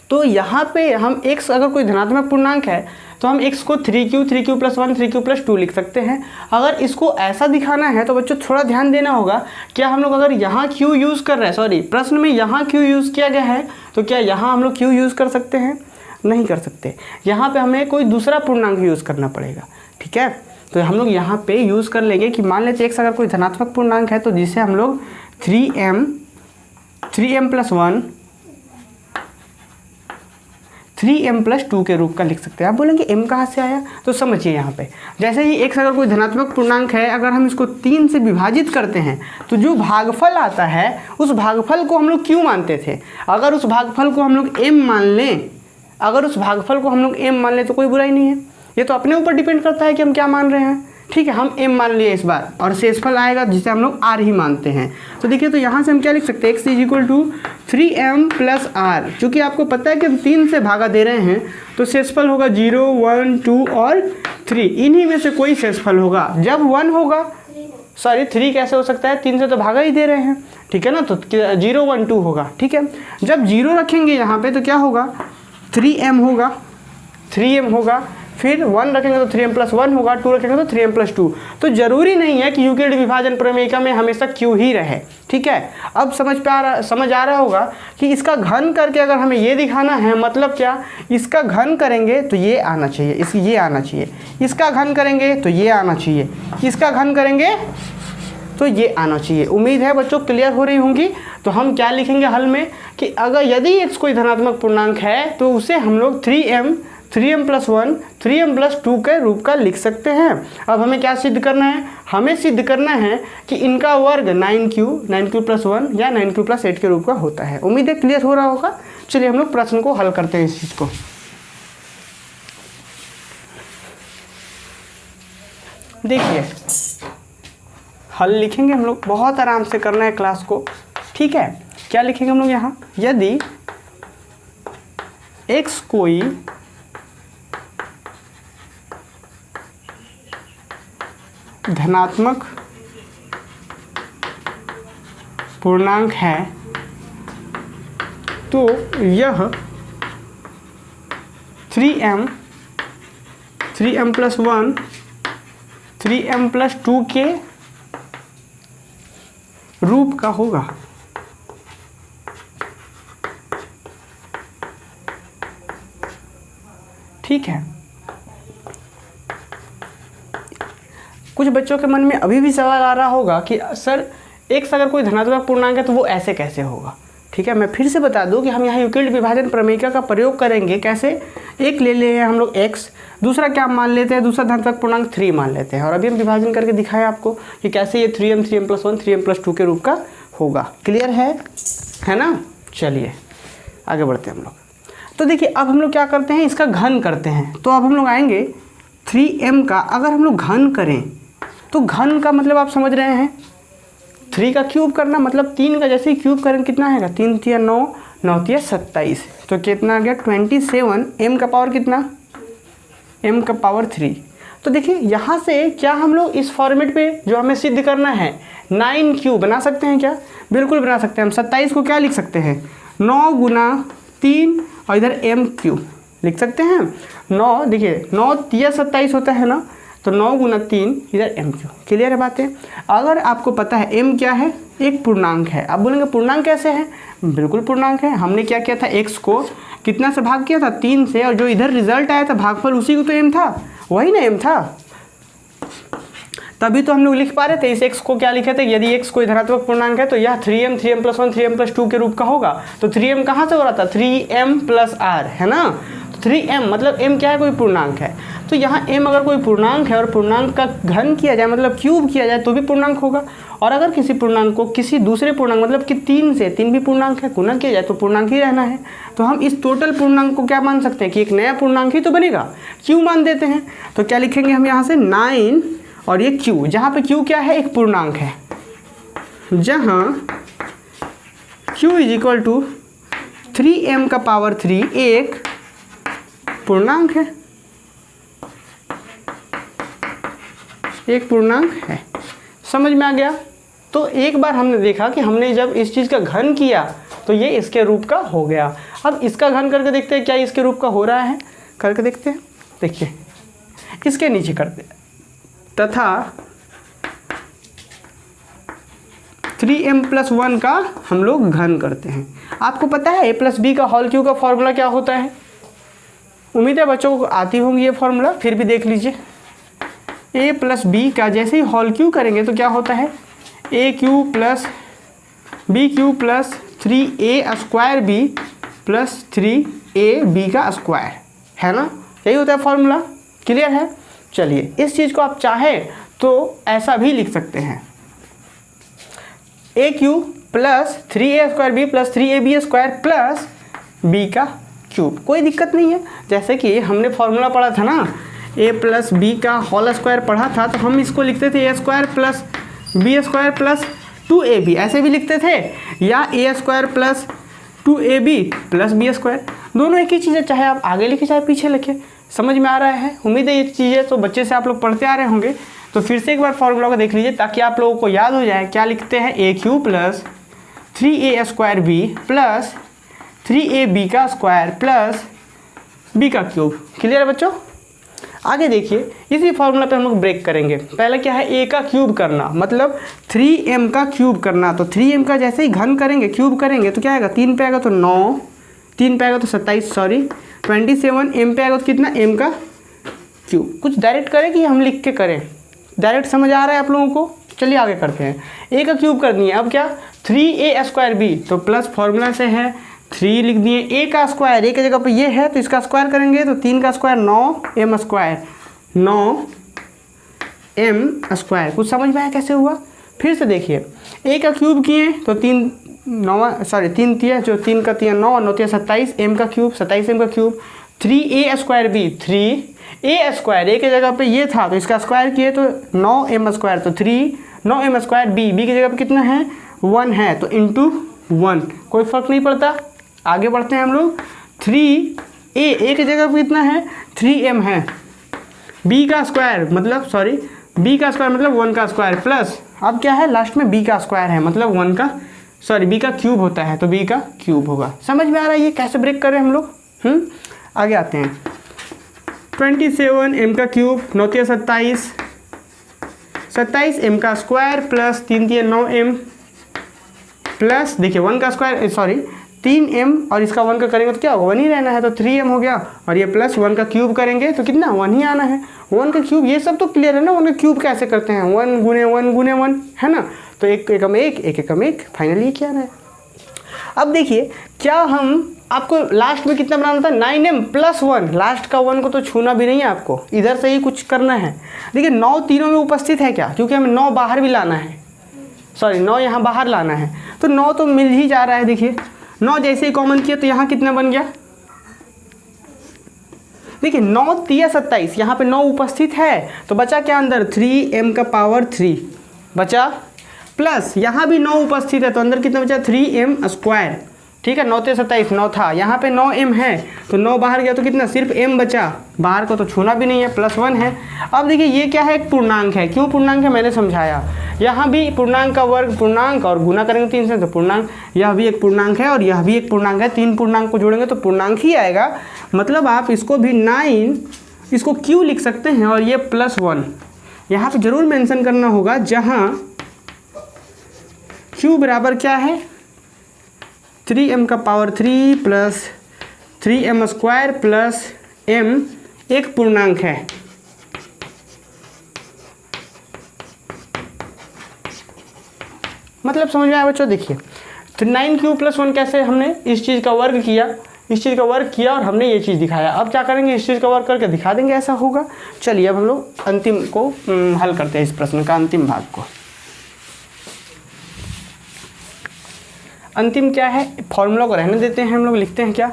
तो यहाँ पे हम x अगर कोई धनात्मक पूर्णांक है तो हम x को 3q + 1 3q + 2 लिख सकते हैं। अगर इसको ऐसा दिखाना है तो बच्चों थोड़ा ध्यान देना होगा, क्या हम लोग अगर यहाँ q यूज़ कर रहे हैं, प्रश्न में यहाँ q यूज़ किया गया है, तो क्या यहाँ हम लोग q यूज़ कर सकते हैं, नहीं कर सकते। यहाँ पे हमें कोई दूसरा पूर्णांक यूज़ करना पड़ेगा। ठीक है, तो हम लोग यहाँ पे यूज़ कर लेंगे कि मान लेते x अगर कोई धनात्मक पूर्णांक है तो जिसे हम लोग 3m + 1 3m + 2 के रूप का लिख सकते हैं। आप बोलेंगे m कहाँ से आया, तो समझिए यहाँ पे जैसे ही x अगर कोई धनात्मक पूर्णांक है, अगर हम इसको 3 से विभाजित करते हैं तो जो भागफल आता है उस भागफल को हम लोग q मानते थे। अगर उस भागफल को हम लोग m मान लें, तो कोई बुराई नहीं है, ये तो अपने ऊपर डिपेंड करता है कि हम क्या मान रहे हैं। ठीक है, हम m मान लिए इस बार और शेषफल आएगा जिसे हम लोग r ही मानते हैं। तो देखिए, तो यहाँ से हम क्या लिख सकते हैं, x = 3m + r। चूँकि आपको पता है कि हम 3 से भागा दे रहे हैं तो शेषफल होगा 0 1 2 और 3, इन्हीं में से कोई शेषफल होगा। जब 1 होगा, 3 कैसे हो सकता है, 3 से तो भागा ही दे रहे हैं। ठीक है ना, तो 0 1 2 होगा। ठीक है, जब 0 रखेंगे यहाँ पे तो क्या होगा, 3m होगा, फिर 1 रखेंगे तो 3m + 1 होगा, 2 रखेंगे तो 3m + 2। तो जरूरी नहीं है कि यूक्लिड विभाजन प्रमेयिका में हमेशा q ही रहे। ठीक है, अब समझ आ रहा होगा कि इसका घन करके अगर हमें ये दिखाना है, मतलब क्या, इसका घन करेंगे तो ये आना चाहिए, ये आना चाहिए, इसका घन करेंगे तो ये आना चाहिए, इसका घन करेंगे तो ये आना चाहिए। उम्मीद है बच्चों क्लियर हो रही होंगी। तो हम क्या लिखेंगे हल में कि अगर यदि x कोई धनात्मक पूर्णांक है तो उसे हम लोग 3m + 1 3m + 2 के रूप का लिख सकते हैं। अब हमें क्या सिद्ध करना है, हमें सिद्ध करना है कि इनका वर्ग 9q + 1 या 9q + 8 के रूप का होता है। उम्मीद है क्लियर हो रहा होगा। चलिए हम लोग प्रश्न को हल करते हैं इस चीज़ को। देखिए, हल लिखेंगे हम लोग, बहुत आराम से करना है क्लास को। ठीक है, क्या लिखेंगे हम लोग यहाँ, यदि x कोई धनात्मक पूर्णांक है तो यह 3m + 1 3m + 2 के रूप का होगा। ठीक है, कुछ बच्चों के मन में अभी भी सवाल आ रहा होगा कि सर x अगर कोई धनात्मक पूर्णांक है तो वो ऐसे कैसे होगा। ठीक है, मैं फिर से बता दूं कि हम यहाँ यूक्लिड विभाजन प्रमेयिका का प्रयोग करेंगे। कैसे, एक ले लिए हम लोग x, दूसरा क्या मान लेते हैं, दूसरा धनात्मक पूर्णांक 3 मान लेते हैं, और अभी हम विभाजन करके दिखाएं आपको कि कैसे ये 3m + 1 3m + 2 के रूप का होगा। क्लियर है ना। चलिए आगे बढ़ते हैं हम लोग। तो देखिए, अब हम लोग क्या करते हैं, इसका घन करते हैं। तो अब हम लोग आएंगे 3m का अगर हम लोग घन करें तो घन का मतलब आप समझ रहे हैं, 3 का क्यूब करना, मतलब 3 का जैसे ही क्यूब करेंगे कितना आएगा, 3 × 9 9 × 27, तो कितना आ गया 27। m का पावर कितना, m का पावर 3। तो देखिए यहाँ से क्या हम लोग इस फॉर्मेट पे जो हमें सिद्ध करना है 9q बना सकते हैं क्या, बिल्कुल बना सकते हैं। हम 27 को क्या लिख सकते हैं, 9 × 3 और इधर m³ लिख सकते हैं। 9 देखिए 9 × 27 होता है ना, तो 9 × 3 इधर m³। क्लियर है बातें। अगर आपको पता है m क्या है, एक पूर्णांक है। आप बोलेंगे पूर्णांक कैसे है, बिल्कुल पूर्णांक है। हमने क्या किया था, x को कितना से भाग किया था 3 से, और जो इधर रिजल्ट आया था भागफल उसी को तो m था, वही ना m था। तभी तो हम लोग लिख पा रहे थे इस x को क्या लिखे थे, यदि x कोई धनात्मक पूर्णांक है तो यह 3m 3m+1 3m+2 के रूप का होगा। तो 3m कहाँ से हो रहा था, 3m+r है ना। तो 3m मतलब m क्या है, कोई पूर्णांक है। तो यहाँ m अगर कोई पूर्णांक है और पूर्णांक का घन किया जाए मतलब क्यूब किया जाए तो भी पूर्णांक होगा, और अगर किसी पूर्णांक को किसी दूसरे पूर्णांक मतलब कि 3 से, 3 भी पूर्णांक है, गुना किया जाए तो पूर्णांक ही रहना है। तो हम इस टोटल पूर्णांक को क्या मान सकते हैं कि एक नया पूर्णांक ही तो बनेगा, q मान देते हैं। तो क्या लिखेंगे हम यहाँ से 9 और ये q, जहाँ पे q क्या है, एक पूर्णांक है, जहाँ q = 3m⁻³ एक पूर्णांक है, एक पूर्णांक है। समझ में आ गया। तो एक बार हमने देखा कि हमने जब इस चीज़ का घन किया तो ये इसके रूप का हो गया। अब इसका घन करके देखते हैं क्या इसके रूप का हो रहा है, करके देखते हैं। देखिए इसके नीचे करते हैं, तथा 3m+1 का हम लोग घन करते हैं। आपको पता है a+b का होल क्यूब का फॉर्मूला क्या होता है, उम्मीद है बच्चों को आती होंगी ये फॉर्मूला, फिर भी देख लीजिए। a+b का जैसे ही होल क्यूब करेंगे तो क्या होता है, a³ + b³ + 3a² + 3ab² है ना, यही होता है फॉर्मूला। क्लियर है। चलिए इस चीज़ को आप चाहें तो ऐसा भी लिख सकते हैं, a³ + 3a² + 3ab² + b³। कोई दिक्कत नहीं है। जैसे कि हमने फॉर्मूला पढ़ा था ना, a + b का होल स्क्वायर पढ़ा था, तो हम इसको लिखते थे a² + b² + 2ab, ऐसे भी लिखते थे, या a² + 2ab + b²। दोनों एक ही चीज़ है, चाहे आप आगे लिखे चाहे पीछे लिखे। समझ में आ रहा है। उम्मीद है ये चीज़ें तो बच्चे से आप लोग पढ़ते आ रहे होंगे। तो फिर से एक बार फॉर्मूला को देख लीजिए ताकि आप लोगों को याद हो जाए। क्या लिखते हैं, a³ + 3a² + 3ab² + b³। Clear है बच्चों। आगे देखिए, इसी फॉर्मूला पे हम लोग ब्रेक करेंगे। पहले क्या है, a का क्यूब करना, मतलब 3m का क्यूब करना। तो 3m का जैसे ही घन करेंगे, क्यूब करेंगे तो क्या आएगा, 3 पे आएगा तो 9, 3 पे आएगा तो 27, सॉरी 27, m पे आएगा तो कितना, m का क्यूब। कुछ डायरेक्ट करें कि हम लिख के करें, डायरेक्ट समझ आ रहा है आप लोगों को। चलिए आगे करते हैं। a का क्यूब करनी है, अब क्या 3a²b, तो प्लस फॉर्मूला से है 3 लिख दिए, a का स्क्वायर, a की जगह पे ये है तो इसका स्क्वायर करेंगे तो 3 का स्क्वायर 9m², 9m²। कुछ समझ में आया कैसे हुआ। फिर से देखिए, a का क्यूब किए तो 3 3 जो 3 का 3 9 9 27, m का क्यूब 27m का क्यूब, 3a²b 3a², a की जगह पे ये था तो इसका स्क्वायर किए तो 9m², तो 3 9m², b की जगह पे कितना है 1 है तो इंटू 1, कोई फर्क नहीं पड़ता। आगे बढ़ते हैं हम लोग। 3a की जगह पे कितना है 3m है, b का स्क्वायर मतलब b का स्क्वायर मतलब 1 का स्क्वायर, प्लस अब क्या है लास्ट में b का स्क्वायर है मतलब b का क्यूब होता है तो b का क्यूब होगा। समझ में आ रहा है ये कैसे ब्रेक कर रहे हैं हम लोग। आगे आते हैं। 27 m का क्यूब 9 27, 27 m का स्क्वायर प्लस 3 9m प्लस देखिए 1 का स्क्वायर 3m और इसका 1 का करेंगे तो क्या होगा, 1 ही रहना है तो 3m हो गया, और ये प्लस 1 का क्यूब करेंगे तो कितना 1 ही आना है। 1 का क्यूब, ये सब तो क्लियर है ना। 1 का क्यूब कैसे करते हैं, 1 गुने 1 गुने 1 है ना, तो एक एकम एक फाइनली क्या है। अब देखिए क्या हम आपको लास्ट में कितना बनाना था, 9m + 1, लास्ट का 1 को तो छूना भी नहीं है आपको, इधर से ही कुछ करना है। देखिए 9 तीनों में उपस्थित है क्या, क्योंकि हमें 9 बाहर भी लाना है, 9 यहाँ बाहर लाना है, तो 9 तो मिल ही जा रहा है। देखिए 9 जैसे ही कॉमन किया तो यहाँ कितना बन गया, देखिए 9 3 27, यहाँ पे 9 उपस्थित है तो बचा क्या अंदर 3m⁻³ बचा, प्लस यहाँ भी 9 उपस्थित है तो अंदर कितना बचा 3m²। ठीक है, 9 3 27 9 था, यहाँ पे 9m है तो 9 बाहर गया तो कितना सिर्फ m बचा, बाहर को तो छूना भी नहीं है, +1 है। अब देखिए ये क्या है, एक पूर्णांक है। क्यों पूर्णांक है मैंने समझाया। यहाँ भी पूर्णांक का वर्ग पूर्णांक और गुना करेंगे 3 से तो पूर्णांक, यह भी एक पूर्णांक है और यह भी एक पूर्णांक है। 3 पूर्णांक को जोड़ेंगे तो पूर्णांक ही आएगा। मतलब आप इसको भी 9 इसको q लिख सकते हैं और ये +1 यहाँ पे जरूर मेंशन करना होगा, जहाँ q बराबर क्या है 3m⁻³ plus 3m² plus m एक पूर्णांक है। मतलब समझ में आया बच्चों? देखिए तो 9³ + 1 कैसे हमने इस चीज़ का वर्ग किया, इस चीज़ का वर्ग किया और हमने ये चीज़ दिखाया। अब क्या करेंगे, इस चीज़ का वर्ग करके दिखा देंगे, ऐसा होगा। चलिए अब हम लोग अंतिम को हल करते हैं, इस प्रश्न का अंतिम भाग को। अंतिम क्या है, फॉर्मूला को रहने देते हैं, हम लोग लिखते हैं क्या,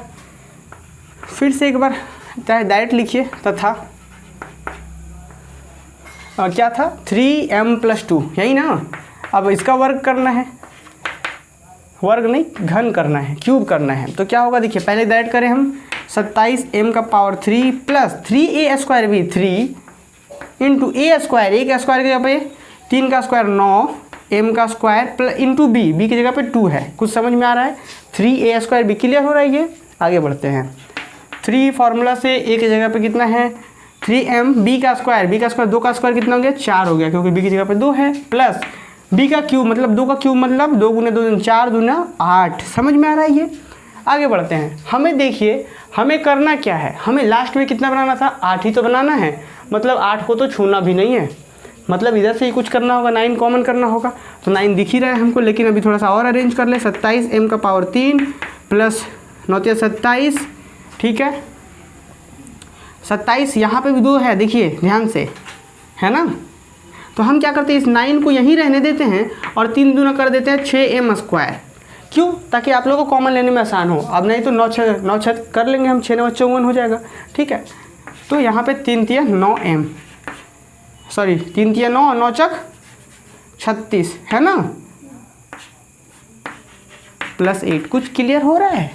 फिर से एक बार चाहे डायरेक्ट लिखिए, तथा क्या था 3m + 2, यही ना। अब इसका वर्ग करना है, वर्ग नहीं घन करना है, क्यूब करना है। तो क्या होगा, देखिए पहले डायरेक्ट करें हम 27m³ प्लस 3a² भी 3 इंटू a², एक स्क्वायर की जगह पे 3 का square 9, m² plus into b की जगह पे 2 है। कुछ समझ में आ रहा है? 3a² भी क्लियर हो रहा है ये। आगे बढ़ते हैं, 3 फार्मूला से a की जगह पे कितना है 3m, b का स्क्वायर 2 का स्क्वायर कितना हो गया 4 हो गया, क्योंकि b की जगह पे 2 है, प्लस b का क्यूब मतलब 2 का क्यूब मतलब 2 × 2 = 4, 2 × 8। समझ में आ रहा है ये। आगे बढ़ते हैं, हमें देखिए हमें करना क्या है, हमें लास्ट में कितना बनाना था 8 ही तो बनाना है, मतलब 8 को तो छूना भी नहीं है, मतलब इधर से ही कुछ करना होगा, 9 कॉमन करना होगा। तो 9 दिख ही रहा है हमको, लेकिन अभी थोड़ा सा और अरेंज कर ले। 27m³ प्लस 9 × 27, ठीक है 27, यहाँ पे भी 2 है, देखिए ध्यान से, है ना। तो हम क्या करते हैं, इस 9 को यहीं रहने देते हैं और 3 दूना कर देते हैं 6m²। क्यों? ताकि आप लोगों को कॉमन लेने में आसान हो। अब नहीं तो 9 6 कर लेंगे हम, 6 9 54 हो जाएगा, ठीक है। तो यहाँ पे 3 × 9m, सॉरी 3 × 9 और 9 × 36, है ना, प्लस 8। कुछ क्लियर हो रहा है?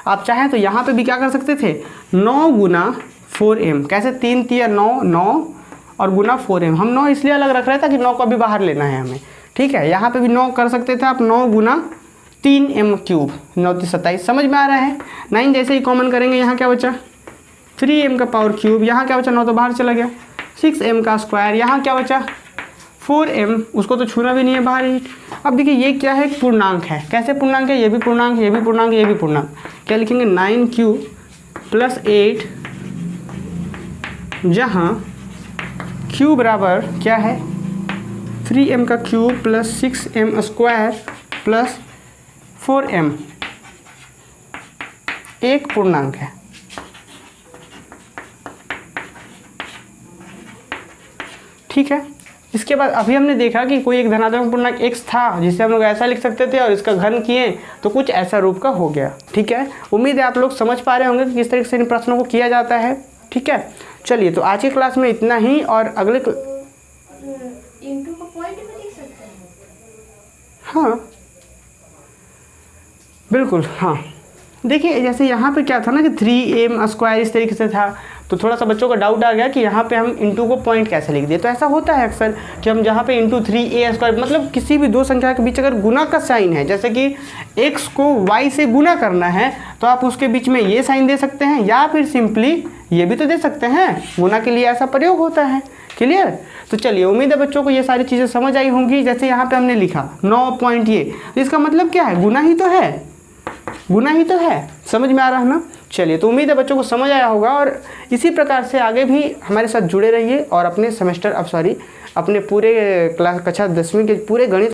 आप चाहें तो यहाँ पे भी क्या कर सकते थे, 9 × 4m, कैसे 3 × 9 9 और गुना 4m। हम 9 इसलिए अलग रख रहे थे कि 9 को अभी बाहर लेना है हमें, ठीक है। यहाँ पे भी 9 कर सकते थे आप, 9 × 3m³, 9 × 27। समझ में आ रहा है? 9 जैसे ही कॉमन करेंगे, यहाँ क्या बचा 3m³, यहाँ क्या बचा 9 तो बाहर चला गया, 6m², यहाँ क्या बचा 4m, उसको तो छूना भी नहीं है बाहर ही। अब देखिए ये क्या है, पूर्णांक है। कैसे पूर्णांक है, ये भी पूर्णांक, ये भी पूर्णांक, ये भी पूर्णांक। क्या लिखेंगे 9³ + 8, जहाँ q बराबर क्या है 3m³ plus 6m² plus 4m, एक पूर्णांक है, ठीक है। इसके बाद अभी हमने देखा कि कोई एक धनात्मक पूर्णांक x था, जिसे हम लोग ऐसा लिख सकते थे और इसका घन किए तो कुछ ऐसा रूप का हो गया, ठीक है। उम्मीद है आप लोग समझ पा रहे होंगे कि किस तरीके से इन प्रश्नों को किया जाता है, ठीक है। चलिए तो आज की क्लास में इतना ही, और अगले इंटू को पॉइंट में लिख सकते हैं। हाँ बिल्कुल, हाँ देखिए जैसे यहाँ पे क्या था ना कि 3m² इस तरीके से था, तो थोड़ा सा बच्चों का डाउट आ गया कि यहाँ पे हम इंटू को पॉइंट कैसे लिख दिए। तो ऐसा होता है अक्सर कि हम जहाँ पे इंटू 3a² मतलब किसी भी दो संख्या के बीच अगर गुना का साइन है, जैसे कि x को y से गुना करना है, तो आप उसके बीच में ये साइन दे सकते हैं, या फिर सिंपली ये भी तो दे सकते हैं। गुना के लिए ऐसा प्रयोग होता है, क्लियर। तो चलिए उम्मीद है बच्चों को ये सारी चीज़ें समझ आई होंगी। जैसे यहाँ पे हमने लिखा 9 पॉइंट ये, तो इसका मतलब क्या है, गुना ही तो है, गुना ही तो है। समझ में आ रहा है ना। चलिए तो उम्मीद है बच्चों को समझ आया होगा, और इसी प्रकार से आगे भी हमारे साथ जुड़े रहिए और अपने सेमेस्टर अपने पूरे क्लास कक्षा 10वीं के पूरे गणित